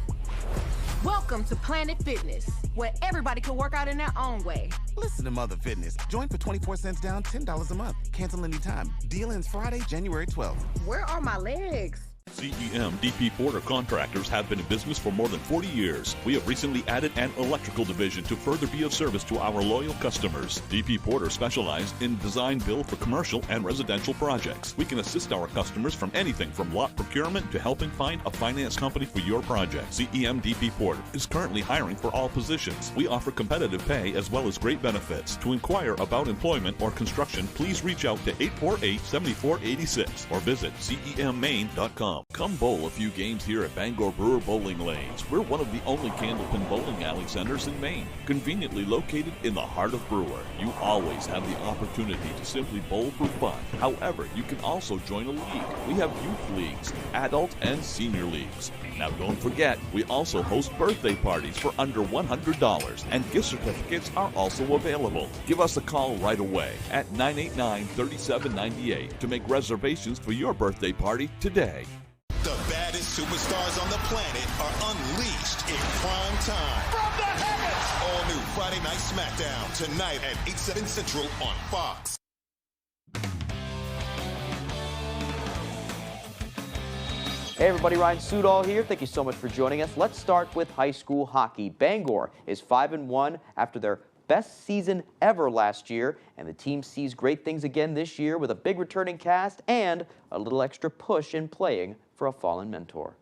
Welcome to Planet Fitness, where everybody can work out in their own way. Listen to Mother Fitness. Join for 24 cents down, $10 a month. Cancel anytime. Deal ends Friday, January 12th. Where are my legs? CEM DP Porter Contractors have been in business for more than 40 years. We have recently added an electrical division to further be of service to our loyal customers. DP Porter specialized in design build for commercial and residential projects. We can assist our customers from anything from lot procurement to helping find a finance company for your project. CEM DP Porter is currently hiring for all positions. We offer competitive pay as well as great benefits. To inquire about employment or construction, please reach out to 848-7486 or visit CEMMaine.com. Come bowl a few games here at Bangor Brewer Bowling Lanes. We're one of the only Candlepin bowling alley centers in Maine, conveniently located in the heart of Brewer. You always have the opportunity to simply bowl for fun. However, you can also join a league. We have youth leagues, adult and senior leagues. Now don't forget, we also host birthday parties for under $100, and gift certificates are also available. Give us a call right away at 989-3798 to make reservations for your birthday party today. The baddest superstars on the planet are unleashed in prime time. From the heavens! All new Friday Night SmackDown tonight at 8/7 Central on Fox. Hey everybody, Ryan Sudol here. Thank you so much for joining us. Let's start with high school hockey. Bangor is 5-1 after their best season ever last year, and the team sees great things again this year with a big returning cast and a little extra push in playing for a fallen mentor.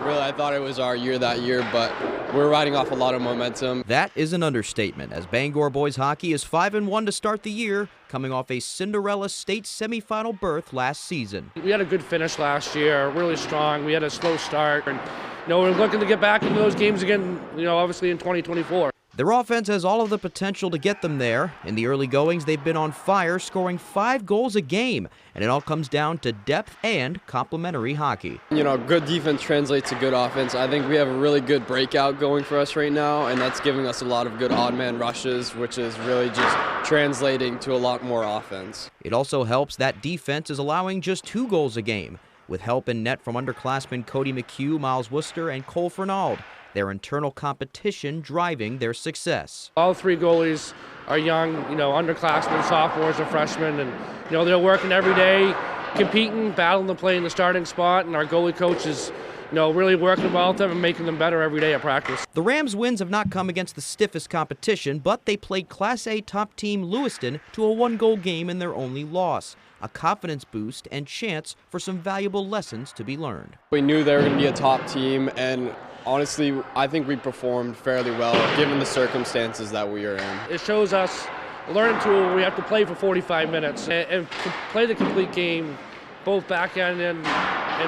Really, I thought it was our year that year, but we're riding off a lot of momentum. That is an understatement, as Bangor boys hockey is 5-1 to start the year, coming off a Cinderella state semifinal berth last season. We had a good finish last year, really strong. We had a slow start, and we're looking to get back into those games again, obviously in 2024. Their offense has all of the potential to get them there. In the early goings, they've been on fire, scoring 5 goals a game, and it all comes down to depth and complementary hockey. Good defense translates to good offense. I think we have a really good breakout going for us right now, and that's giving us a lot of good odd man rushes, which is really just translating to a lot more offense. It also helps that defense is allowing just 2 goals a game, with help in net from underclassmen Cody McHugh, Miles Worcester, and Cole Fernald. Their internal competition driving their success. All 3 goalies are young, underclassmen, sophomores, or freshmen, and they're working every day, competing, battling to play in the starting spot, and our goalie coach is really working well with them and making them better every day at practice. The Rams' wins have not come against the stiffest competition, but they played Class A top team Lewiston to a 1-goal game in their only loss. A confidence boost and chance for some valuable lessons to be learned. We knew they were going to be a top team, and honestly, I think we performed fairly well given the circumstances that we are in. It shows us a learning tool where we have to play for 45 minutes and play the complete game, both back end and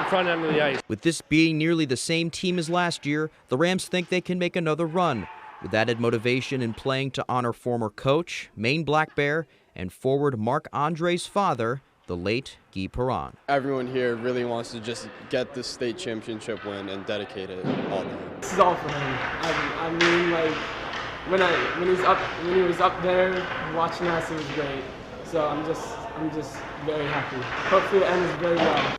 front end of the ice. With this being nearly the same team as last year, the Rams think they can make another run. With added motivation in playing to honor former coach, Maine Black Bear, and forward Marc Andre's father, the late Guy Perron. Everyone here really wants to just get the state championship win and dedicate it all day. This is all for him. I mean, when he was up there watching us, it was great. So I'm just very happy. Hopefully it ends very well.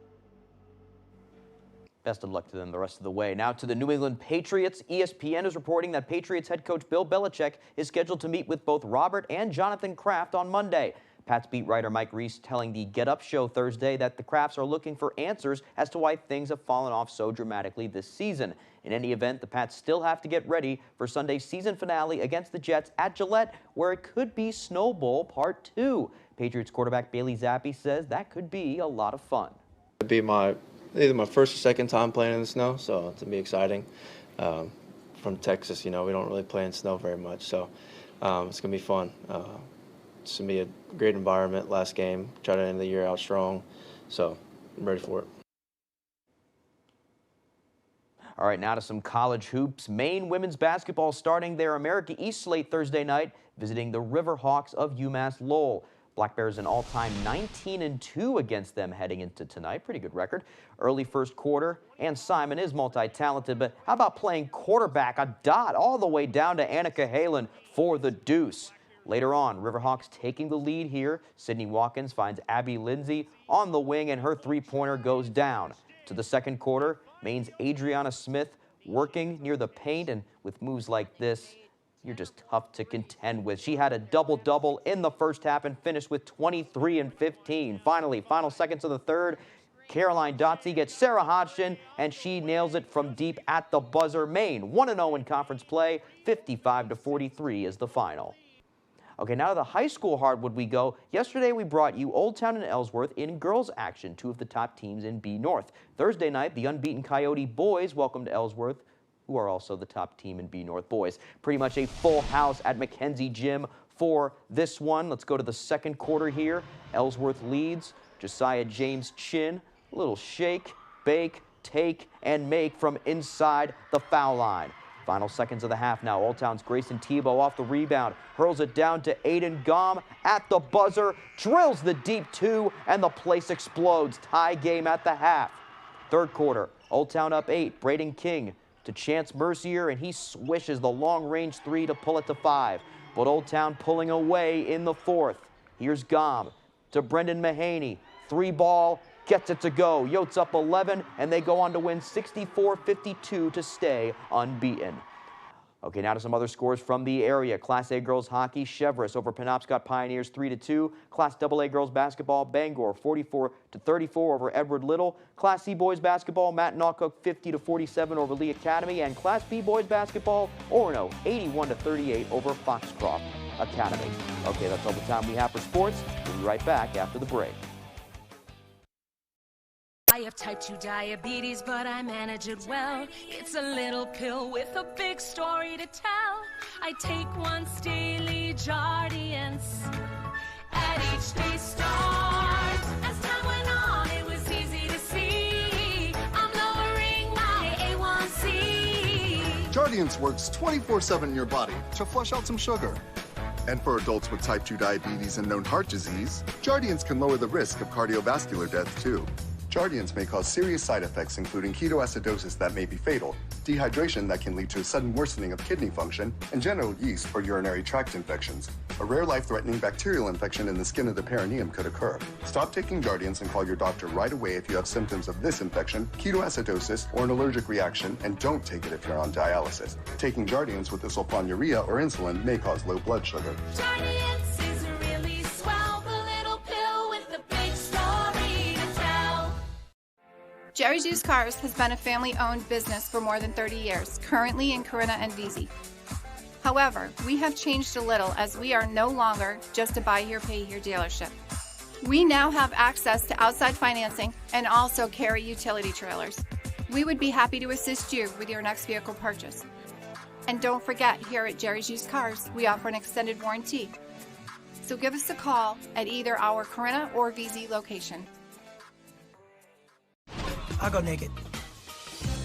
Best of luck to them the rest of the way. Now to the New England Patriots. ESPN is reporting that Patriots head coach Bill Belichick is scheduled to meet with both Robert and Jonathan Kraft on Monday. Pats beat writer Mike Reese telling the Get Up show Thursday that the Krafts are looking for answers as to why things have fallen off so dramatically this season. In any event, the Pats still have to get ready for Sunday's season finale against the Jets at Gillette, where it could be Snow Bowl Part 2. Patriots quarterback Bailey Zappi says that could be a lot of fun. It'd be either my first or second time playing in the snow, so it's going to be exciting. From Texas, we don't really play in snow very much, so it's going to be fun. It's going to be a great environment. Last game, try to end the year out strong, so I'm ready for it. All right, now to some college hoops. Maine women's basketball starting their America East slate Thursday night, visiting the Riverhawks of UMass Lowell. Black Bears an all-time 19-2 against them heading into tonight. Pretty good record. Early first quarter, and Simon is multi-talented, but how about playing quarterback, a dot all the way down to Annika Halen for the deuce. Later on, Riverhawks taking the lead here. Sydney Watkins finds Abby Lindsay on the wing, and her three-pointer goes down. To the second quarter, Maine's Adriana Smith working near the paint, and with moves like this, you're just tough to contend with. She had a double-double in the first half and finished with 23 and 15. Finally, final seconds of the third, Caroline Dotze gets Sarah Hodgson, and she nails it from deep at the buzzer. Maine 1-0 in conference play, 55-43 is the final. Okay, now to the high school hardwood we go. Yesterday we brought you Old Town and Ellsworth in girls action, two of the top teams in B North. Thursday night, the unbeaten Coyote boys welcomed Ellsworth, who are also the top team in B North boys. Pretty much a full house at McKenzie Gym for this one. Let's go to the second quarter here. Ellsworth leads. Josiah James Chin, a little shake, bake, take, and make from inside the foul line. Final seconds of the half now. Old Town's Grayson Tebow off the rebound, hurls it down to Aiden Gom at the buzzer, drills the deep two, and the place explodes. Tie game at the half. Third quarter, Old Town up 8. Braden King to Chance Mercier, and he swishes the long-range 3 to pull it to 5. But Old Town pulling away in the fourth. Here's Gom to Brendan Mahaney. 3-ball, gets it to go. Yotes up 11, and they go on to win 64-52 to stay unbeaten. Okay, now to some other scores from the area. Class A girls hockey, Cheverus over Penobscot Pioneers 3-2. Class AA girls basketball, Bangor 44-34 over Edward Little. Class C boys basketball, Matt Nawcook 50-47 over Lee Academy. And Class B boys basketball, Orono 81-38 over Foxcroft Academy. Okay, that's all the time we have for sports. We'll be right back after the break. I have type 2 diabetes, but I manage it well. It's a little pill with a big story to tell. I take once daily Jardiance at each day start. As time went on, it was easy to see I'm lowering my A1C. Jardiance works 24/7 in your body to flush out some sugar. And for adults with type 2 diabetes and known heart disease, Jardiance can lower the risk of cardiovascular death too. Jardiance may cause serious side effects, including ketoacidosis that may be fatal, dehydration that can lead to a sudden worsening of kidney function, and genital yeast or urinary tract infections. A rare life-threatening bacterial infection in the skin of the perineum could occur. Stop taking Jardiance and call your doctor right away if you have symptoms of this infection, ketoacidosis, or an allergic reaction, and don't take it if you're on dialysis. Taking Jardiance with the sulfonylurea or insulin may cause low blood sugar. Jardiance is really swell, the little pill with the big story to tell. Jerry's Used Cars has been a family-owned business for more than 30 years, currently in Corinna and Vesey. However, we have changed a little as we are no longer just a buy here, pay here dealership. We now have access to outside financing and also carry utility trailers. We would be happy to assist you with your next vehicle purchase. And don't forget, here at Jerry's Used Cars, we offer an extended warranty. So give us a call at either our Corinna or Vesey location. I'll go naked.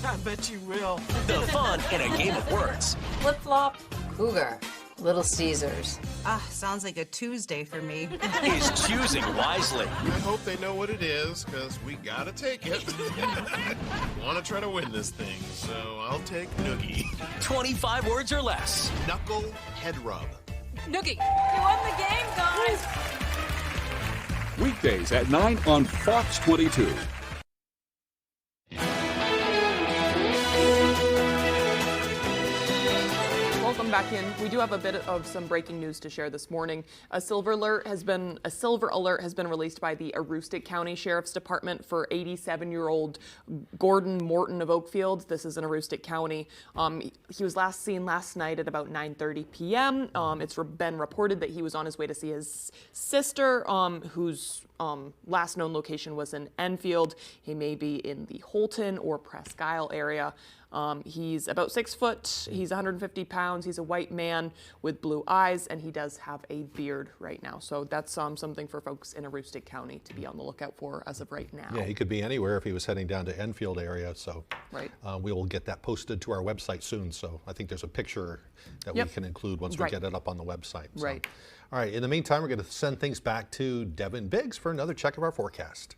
I bet you will. The fun in a game of words. Flip-flop, cougar, Little Caesars. Ah, sounds like a Tuesday for me. Is choosing wisely. I hope they know what it is, because we gotta take it. Want to try to win this thing, so I'll take Noogie. 25 words or less. Knuckle head rub. Noogie, you won the game, guys! Weekdays at 9 on Fox 22. Welcome back in. We do have a bit of some breaking news to share this morning. A silver alert has been released by the Aroostook County Sheriff's Department for 87-year-old Gordon Morton of Oakfield. This is in Aroostook County. He was last seen last night at about 9:30 p.m. It's been reported that he was on his way to see his sister, whose last known location was in Enfield. He may be in the Holton or Presque Isle area. He's about 6 foot, he's 150 pounds, he's a white man with blue eyes, and he does have a beard right now. So that's something for folks in Aroostook County to be on the lookout for as of right now. Yeah, he could be anywhere if he was heading down to Enfield area, so right. We will get that posted to our website soon. So I think there's a picture that we can include once we get it up on the website. So. Right. All right, in the meantime, we're going to send things back to Devin Biggs for another check of our forecast.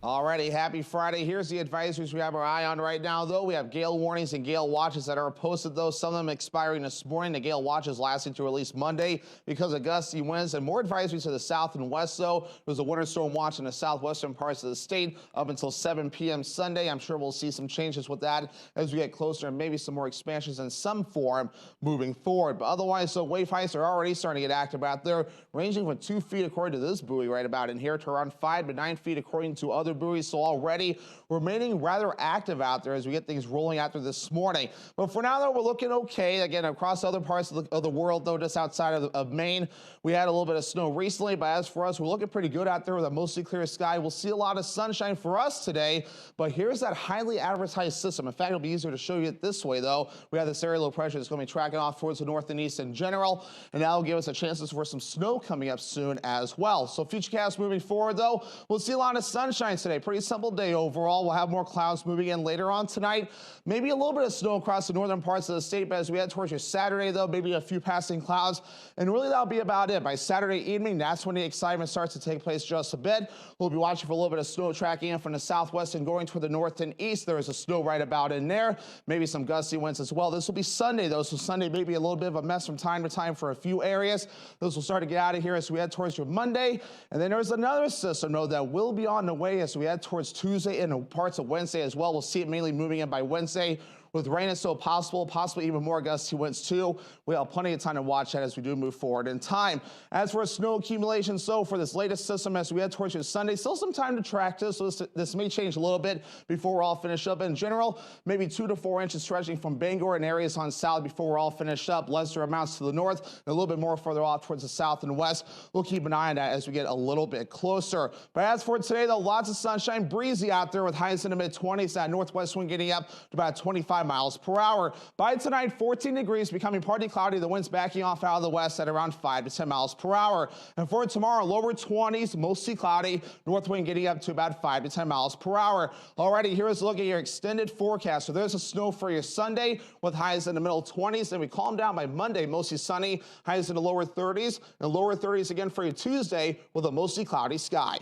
Alrighty, happy Friday. Here's the advisories we have our eye on right now, though. We have gale warnings and gale watches that are posted, though. Some of them expiring this morning. The gale watches lasting to at least Monday because of gusty winds and more advisories to the south and west, though. There's a winter storm watch in the southwestern parts of the state up until 7 p.m. Sunday. I'm sure we'll see some changes with that as we get closer and maybe some more expansions in some form moving forward. But otherwise, so wave heights are already starting to get active out there, ranging from 2 feet according to this buoy right about in here to around 5 to 9 feet according to other positive buoys, so already remaining rather active out there as we get things rolling out there this morning. But for now, though, we're looking okay. Again, across other parts of the world, though, just outside of Maine, we had a little bit of snow recently, but as for us, we're looking pretty good out there with a mostly clear sky. We'll see a lot of sunshine for us today, but here's that highly advertised system. In fact, it'll be easier to show you it this way, though. We have this area low pressure that's going to be tracking off towards the north and east in general, and that will give us a chances for some snow coming up soon as well. So futurecast moving forward, though, we'll see a lot of sunshine today. Pretty simple day overall. We'll have more clouds moving in later on tonight. Maybe a little bit of snow across the northern parts of the state, but as we head towards your Saturday, though, maybe a few passing clouds, and really that'll be about it. By Saturday evening, that's when the excitement starts to take place just a bit. We'll be watching for a little bit of snow tracking in from the southwest and going toward the north and east. There is a snow right about in there. Maybe some gusty winds as well. This will be Sunday, though, so Sunday may be a little bit of a mess from time to time for a few areas. Those will start to get out of here as we head towards your Monday. And then there's another system, though, that will be on the way as we head towards Tuesday and parts of Wednesday as well. We'll see it mainly moving in by Wednesday, with rain and snow possible, possibly even more gusty winds too. We have plenty of time to watch that as we do move forward in time. As for snow accumulation, so for this latest system as we head towards your Sunday, still some time to track this, so this may change a little bit before we're all finished up. In general, maybe 2 to 4 inches stretching from Bangor and areas on south before we're all finished up. Lesser amounts to the north, and a little bit more further off towards the south and west. We'll keep an eye on that as we get a little bit closer. But as for today, though, lots of sunshine, breezy out there with highs in the mid-20s. That northwest wind getting up to about 25 miles per hour. By tonight, 14 degrees, becoming partly cloudy. The wind's backing off out of the west at around 5 to 10 miles per hour. And for tomorrow, lower 20s, mostly cloudy. North wind getting up to about 5 to 10 miles per hour. Alrighty, here's a look at your extended forecast. So there's a snow for your Sunday with highs in the middle 20s. Then we calm down by Monday, mostly sunny, highs in the lower 30s, and lower 30s again for your Tuesday with a mostly cloudy sky.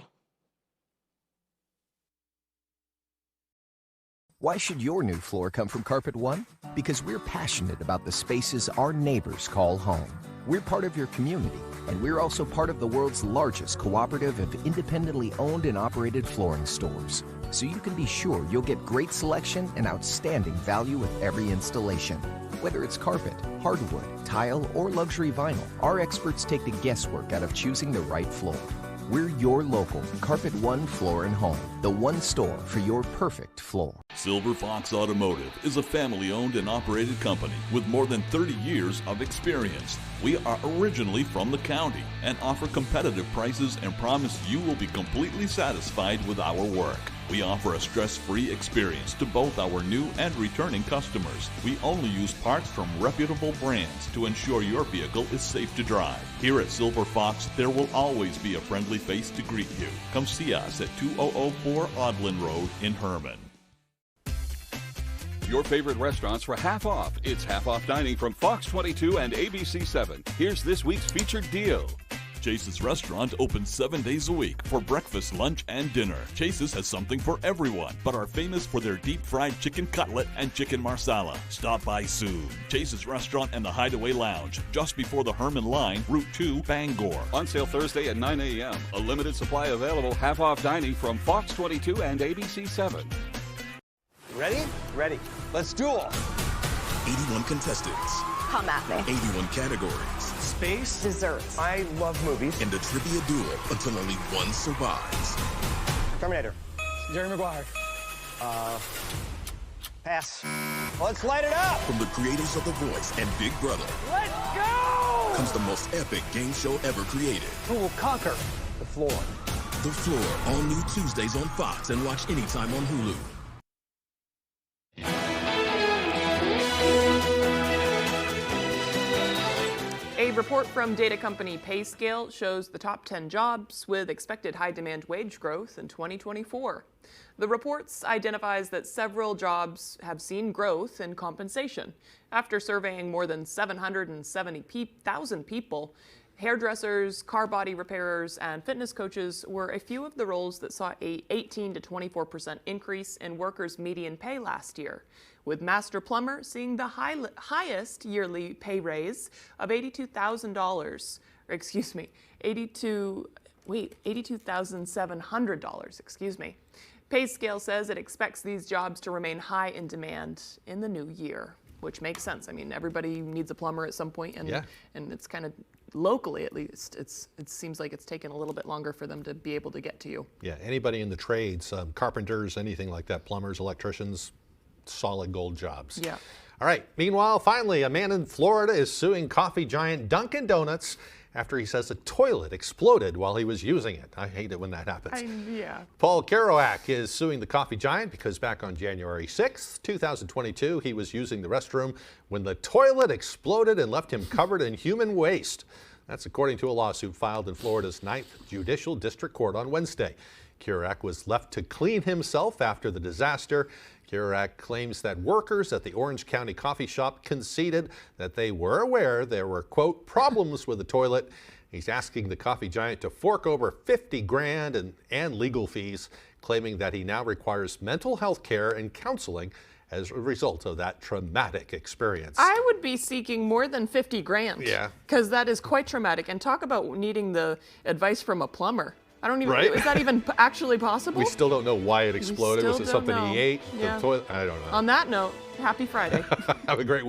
Why should your new floor come from Carpet One? Because we're passionate about the spaces our neighbors call home. We're part of your community, and we're also part of the world's largest cooperative of independently owned and operated flooring stores. So you can be sure you'll get great selection and outstanding value with every installation. Whether it's carpet, hardwood, tile, or luxury vinyl, our experts take the guesswork out of choosing the right floor. We're your local Carpet One Floor and Home, the one store for your perfect floor. Silver Fox Automotive is a family-owned and operated company with more than 30 years of experience. We are originally from the county and offer competitive prices and promise you will be completely satisfied with our work. We offer a stress-free experience to both our new and returning customers. We only use parts from reputable brands to ensure your vehicle is safe to drive. Here at Silver Fox, there will always be a friendly face to greet you. Come see us at 2004 Audlin Road in Herman. Your favorite restaurants for half off. It's half off dining from Fox 22 and ABC 7. Here's this week's featured deal. Chase's restaurant opens 7 days a week for breakfast, lunch, and dinner. Chase's has something for everyone, but are famous for their deep-fried chicken cutlet and chicken marsala. Stop by soon. Chase's Restaurant and the Hideaway Lounge, just before the Herman Line, Route 2, Bangor. On sale Thursday at 9 a.m. A limited supply available. Half off dining from Fox 22 and ABC 7. Ready? Ready. Let's duel. 81 contestants. Come at me. 81 categories. Space. Desserts. I love movies. And a trivia duel until only one survives. Terminator. Jerry Maguire. Pass. Let's light it up. From the creators of The Voice and Big Brother. Let's go! Comes the most epic game show ever created. Who will conquer the floor? The Floor, all new Tuesdays on Fox and watch anytime on Hulu. A report from data company PayScale shows the top 10 jobs with expected high demand wage growth in 2024. The report identifies that several jobs have seen growth in compensation. After surveying more than 770,000 people, hairdressers, car body repairers, and fitness coaches were a few of the roles that saw a 18 to 24% increase in workers' median pay last year, with master plumber seeing the highest yearly pay raise of $82,700, excuse me. PayScale says it expects these jobs to remain high in demand in the new year. which makes sense. I mean, everybody needs a plumber at some point, and Yeah. and it's kind of locally, at least, it seems like it's taken a little bit longer for them to be able to get to you. Yeah, anybody in the trades, carpenters, anything like that, plumbers, electricians, solid gold jobs. Yeah. All right, meanwhile, finally, a man in Florida is suing coffee giant Dunkin' Donuts after he says a toilet exploded while he was using it. I hate it when that happens. Yeah. Paul Kerouac is suing the coffee giant because back on January 6th, 2022, he was using the restroom when the toilet exploded and left him covered in human waste. That's according to a lawsuit filed in Florida's 9th Judicial District Court on Wednesday. Kerouac was left to clean himself after the disaster. Kerouac claims that workers at the Orange County coffee shop conceded that they were aware there were, quote, problems with the toilet. He's asking the coffee giant to fork over $50,000 and legal fees, claiming that he now requires mental health care and counseling as a result of that traumatic experience. I would be seeking more than $50,000. Yeah. Because that is quite traumatic. And talk about needing the advice from a plumber. I don't even, Right? is that even actually possible? We still don't know why it exploded. Was it still something don't he know. ate? Yeah. The toilet? I don't know. On that note, happy Friday. Have a great week.